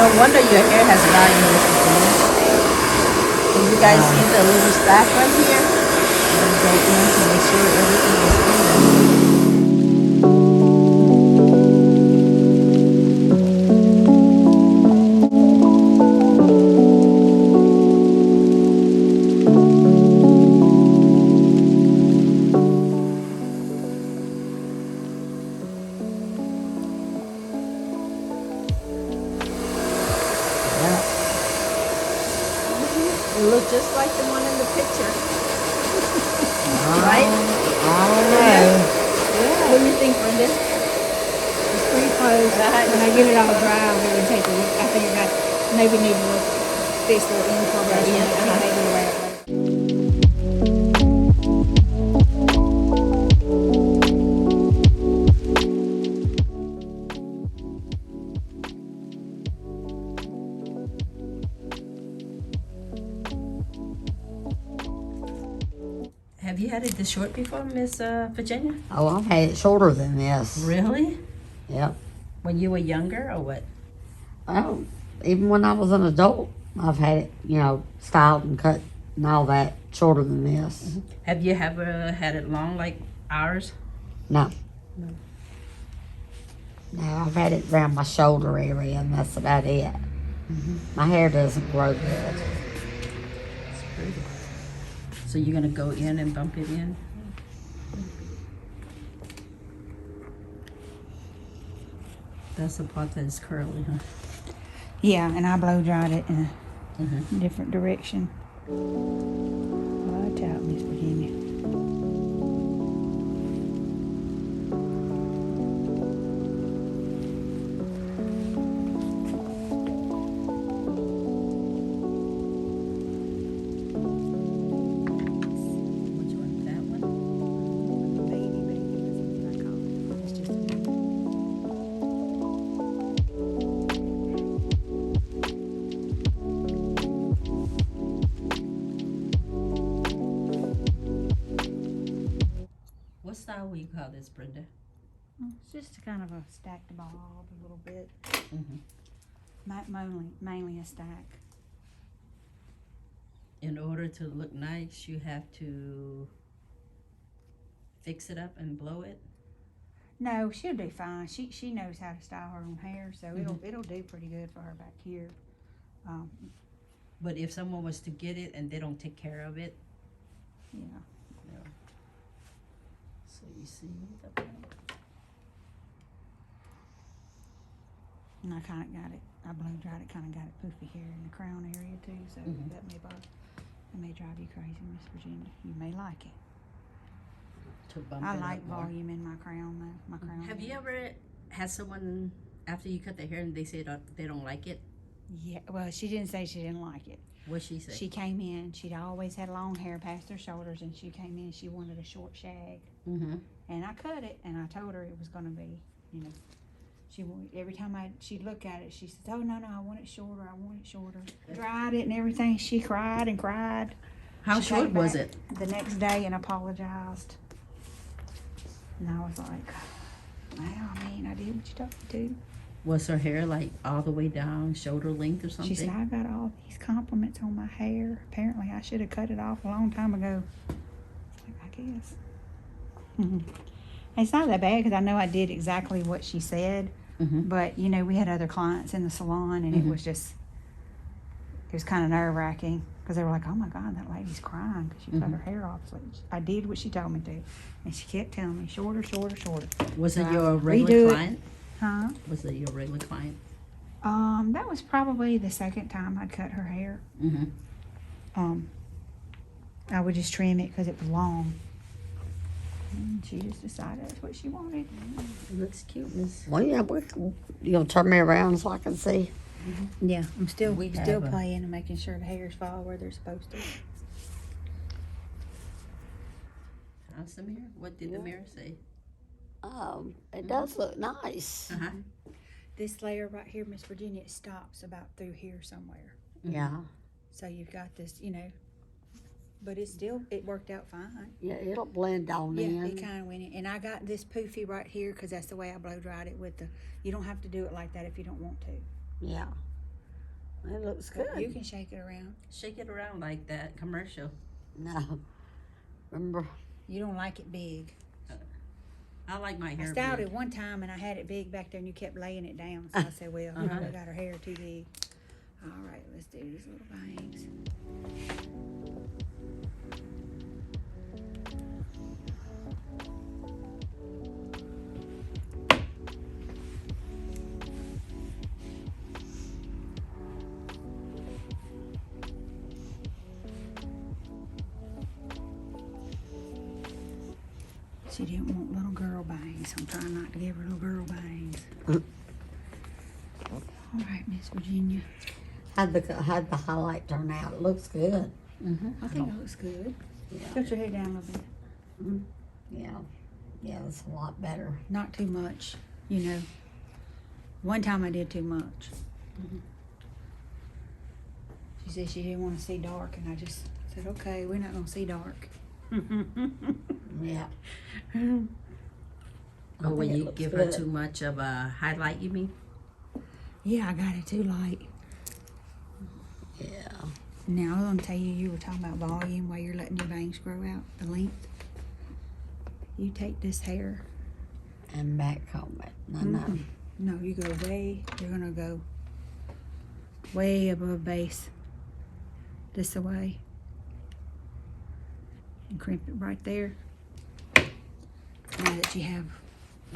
[SPEAKER 1] No wonder your hair has volume, Mrs. Green. Can you guys see the little stack right here? I'm gonna go in to make sure everything is in there.
[SPEAKER 2] Yeah.
[SPEAKER 1] It looks just like the one in the picture. Right?
[SPEAKER 2] I don't know.
[SPEAKER 1] What do you think, Brenda?
[SPEAKER 4] It's pretty close.
[SPEAKER 1] Right.
[SPEAKER 4] When I get it all dry, I'll really take a look. I think I got, maybe need to look, fix the info brush on it,
[SPEAKER 1] Yeah.
[SPEAKER 4] maybe the way it looks.
[SPEAKER 1] Have you had it this short before, Miss Virginia?
[SPEAKER 2] Oh, I've had it shorter than this.
[SPEAKER 1] Really?
[SPEAKER 2] Yep.
[SPEAKER 1] When you were younger, or what?
[SPEAKER 2] Oh, even when I was an adult, I've had it, styled and cut and all that shorter than this.
[SPEAKER 1] Have you ever had it long like ours?
[SPEAKER 2] No.
[SPEAKER 1] No.
[SPEAKER 2] No, I've had it around my shoulder area, and that's about it. My hair doesn't grow good.
[SPEAKER 1] It's pretty. So you're gonna go in and bump it in? That's the part that is curly, huh?
[SPEAKER 4] Yeah, and I blow dried it in
[SPEAKER 1] Mm-hmm.
[SPEAKER 4] a different direction. Watch out, Miss Virginia.
[SPEAKER 1] Which one? That one?
[SPEAKER 4] Baby, but it doesn't look like all. It's just a baby.
[SPEAKER 1] What style would you call this, Brenda?
[SPEAKER 4] It's just kind of a stacked bob a little bit.
[SPEAKER 1] Mm-hmm.
[SPEAKER 4] Mainly a stack.
[SPEAKER 1] In order to look nice, you have to fix it up and blow it.
[SPEAKER 4] No, she'll do fine. She knows how to style her own hair, so it'll do pretty good for her back here.
[SPEAKER 1] But if someone was to get it and they don't take care of it,
[SPEAKER 4] Yeah.
[SPEAKER 1] so you see the
[SPEAKER 4] And I kind of got it. I blow dried it. Kind of got it poofy here in the crown area too. So that may bother. It may drive you crazy, Miss Virginia. You may like it.
[SPEAKER 1] to bump
[SPEAKER 4] I
[SPEAKER 1] it
[SPEAKER 4] like
[SPEAKER 1] up more.
[SPEAKER 4] volume in my crown though. My crown.
[SPEAKER 1] Have you
[SPEAKER 4] hair.
[SPEAKER 1] ever had someone after you cut their hair and they said they don't like it?
[SPEAKER 4] Yeah. Well, she didn't say she didn't like it.
[SPEAKER 1] What'd she say?
[SPEAKER 4] She came in. She'd always had long hair past her shoulders, and she came in. She wanted a short shag,
[SPEAKER 1] Mm-hmm.
[SPEAKER 4] and I cut it. And I told her it was going to be, every time she'd look at it, she said, "Oh no, I want it shorter. I want it shorter." Dried it and everything. She cried and cried.
[SPEAKER 1] How
[SPEAKER 4] She
[SPEAKER 1] short
[SPEAKER 4] came
[SPEAKER 1] was
[SPEAKER 4] back
[SPEAKER 1] it?
[SPEAKER 4] the next day and apologized. And I was like, "Well, I mean, I did what you told me to."
[SPEAKER 1] Was her hair like all the way down, shoulder length or something?
[SPEAKER 4] She said, "I got all these compliments on my hair. Apparently, I should have cut it off a long time ago." I guess. It's not that bad because I know I did exactly what she said.
[SPEAKER 1] Mm-hmm.
[SPEAKER 4] But, we had other clients in the salon, and it was kind of nerve-wracking because they were like, "Oh, my God, that lady's crying because she cut her hair off." So I did what she told me to. And she kept telling me, shorter, shorter, shorter.
[SPEAKER 1] Was it
[SPEAKER 4] So
[SPEAKER 1] your
[SPEAKER 4] I
[SPEAKER 1] regular
[SPEAKER 4] redo it.
[SPEAKER 1] client?
[SPEAKER 4] Huh?
[SPEAKER 1] Was it your regular client?
[SPEAKER 4] That was probably the second time I'd cut her hair.
[SPEAKER 1] Mm-hmm.
[SPEAKER 4] I would just trim it because it was long. And she just decided that's what she wanted.
[SPEAKER 1] It looks cute, Miss.
[SPEAKER 2] Well, yeah, you'll turn me around so I can see.
[SPEAKER 4] Yeah, I'm still
[SPEAKER 1] We
[SPEAKER 4] still
[SPEAKER 1] have a-
[SPEAKER 4] playing and making sure the hairs fall where they're supposed to.
[SPEAKER 1] How's the mirror? What did the mirror say?
[SPEAKER 2] It does look nice.
[SPEAKER 1] Uh-huh.
[SPEAKER 4] This layer right here, Miss Virginia, it stops about through here somewhere.
[SPEAKER 2] Yeah.
[SPEAKER 4] So you've got this, but it worked out fine.
[SPEAKER 2] Yeah, it'll blend on
[SPEAKER 4] Yeah,
[SPEAKER 2] in.
[SPEAKER 4] it kind of went in. And I got this poofy right here because that's the way I blow dried it with you don't have to do it like that if you don't want to.
[SPEAKER 2] Yeah. It looks
[SPEAKER 4] But you
[SPEAKER 2] good.
[SPEAKER 4] can shake it around.
[SPEAKER 1] Shake it around like that commercial.
[SPEAKER 2] No. Remember,
[SPEAKER 4] You don't like it big.
[SPEAKER 1] I like my
[SPEAKER 4] I
[SPEAKER 1] hair
[SPEAKER 4] styled
[SPEAKER 1] big.
[SPEAKER 4] it one time and I had it big back there and you kept laying it down. So I said, well, we got her hair too big. All right, let's do these little bangs. She didn't want little girl bangs. I'm trying not to give her little girl bangs. All right, Miss Virginia.
[SPEAKER 2] how'd the highlight turn out? It looks good.
[SPEAKER 4] I think it looks good.
[SPEAKER 2] Yeah.
[SPEAKER 4] Put your head down a little bit.
[SPEAKER 2] Yeah. Yeah, it's a lot better.
[SPEAKER 4] Not too much, you know. One time I did too much. She said she didn't want to see dark, and I just said, okay, we're not going to see dark.
[SPEAKER 2] Yeah.
[SPEAKER 1] Oh, when
[SPEAKER 2] think it
[SPEAKER 1] you
[SPEAKER 2] looks
[SPEAKER 1] give her
[SPEAKER 2] good.
[SPEAKER 1] too much of a highlight, you mean?
[SPEAKER 4] Yeah, I got it too light.
[SPEAKER 2] Yeah.
[SPEAKER 4] Now, I'm going to tell you, you were talking about volume while you're letting your bangs grow out, the length. You take this hair.
[SPEAKER 2] And back home it. No.
[SPEAKER 4] No, you go you're going to go way above base. This away. And crimp it right there. Now that you have,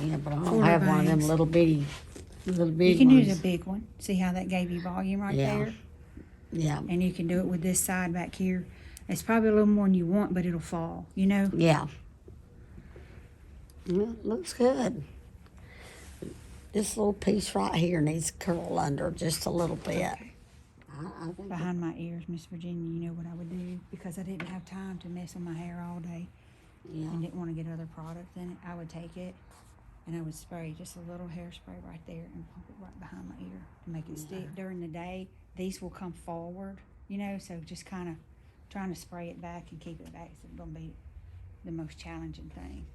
[SPEAKER 2] Yeah, but I don't
[SPEAKER 4] Quarter
[SPEAKER 2] have one of them
[SPEAKER 4] bangs.
[SPEAKER 2] little big
[SPEAKER 4] you
[SPEAKER 2] ones.
[SPEAKER 4] can use a big one. See how that gave you volume right
[SPEAKER 2] Yeah.
[SPEAKER 4] there?
[SPEAKER 2] Yeah.
[SPEAKER 4] And you can do it with this side back here. It's probably a little more than you want, but it'll fall, you know?
[SPEAKER 2] Yeah. It looks good. This little piece right here needs to curl under just a little bit. I think
[SPEAKER 4] Behind my ears, Miss Virginia, you know what I would do? Because I didn't have time to mess with my hair all day
[SPEAKER 2] yeah.
[SPEAKER 4] and didn't want to get other product in it. I would take it and I would spray just a little hairspray right there and pump it right behind my ear to make it stick. During the day, these will come forward, you know, so just kind of trying to spray it back and keep it back is going to be the most challenging thing.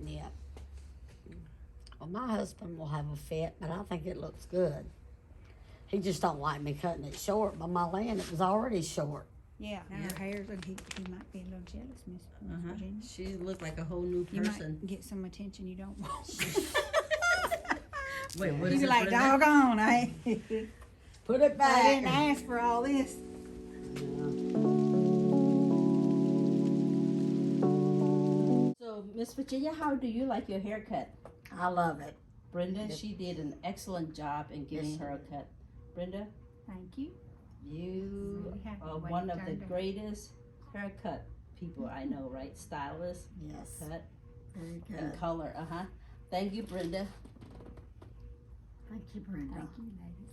[SPEAKER 2] Yeah. Well, my husband will have a fit, but I think it looks good. He just don't like me cutting it short. By my land, it was already short.
[SPEAKER 4] Yeah, now her hair, look, he might be a little jealous, Miss Virginia.
[SPEAKER 1] She looked like a whole new
[SPEAKER 4] You
[SPEAKER 1] person.
[SPEAKER 4] might get some attention you don't want.
[SPEAKER 1] Wait, what
[SPEAKER 4] You
[SPEAKER 1] is
[SPEAKER 4] be
[SPEAKER 1] it,
[SPEAKER 4] like,
[SPEAKER 1] Brenda?
[SPEAKER 4] doggone, I
[SPEAKER 2] Put it
[SPEAKER 4] I didn't ask for all this.
[SPEAKER 1] So, Miss Virginia, how do you like your haircut?
[SPEAKER 2] I love it.
[SPEAKER 1] Brenda, she did an excellent job in giving
[SPEAKER 2] Yes,
[SPEAKER 1] her a cut. Brenda,
[SPEAKER 4] Thank you.
[SPEAKER 1] you
[SPEAKER 4] Really happy
[SPEAKER 1] are
[SPEAKER 4] when
[SPEAKER 1] one
[SPEAKER 4] it
[SPEAKER 1] of the
[SPEAKER 4] turned out.
[SPEAKER 1] greatest haircut people I know, right? Stylists,
[SPEAKER 2] Yes.
[SPEAKER 1] cut,
[SPEAKER 2] Very good.
[SPEAKER 1] and color. Thank you, Brenda.
[SPEAKER 2] Thank you, Brenda.
[SPEAKER 4] Thank you, lady.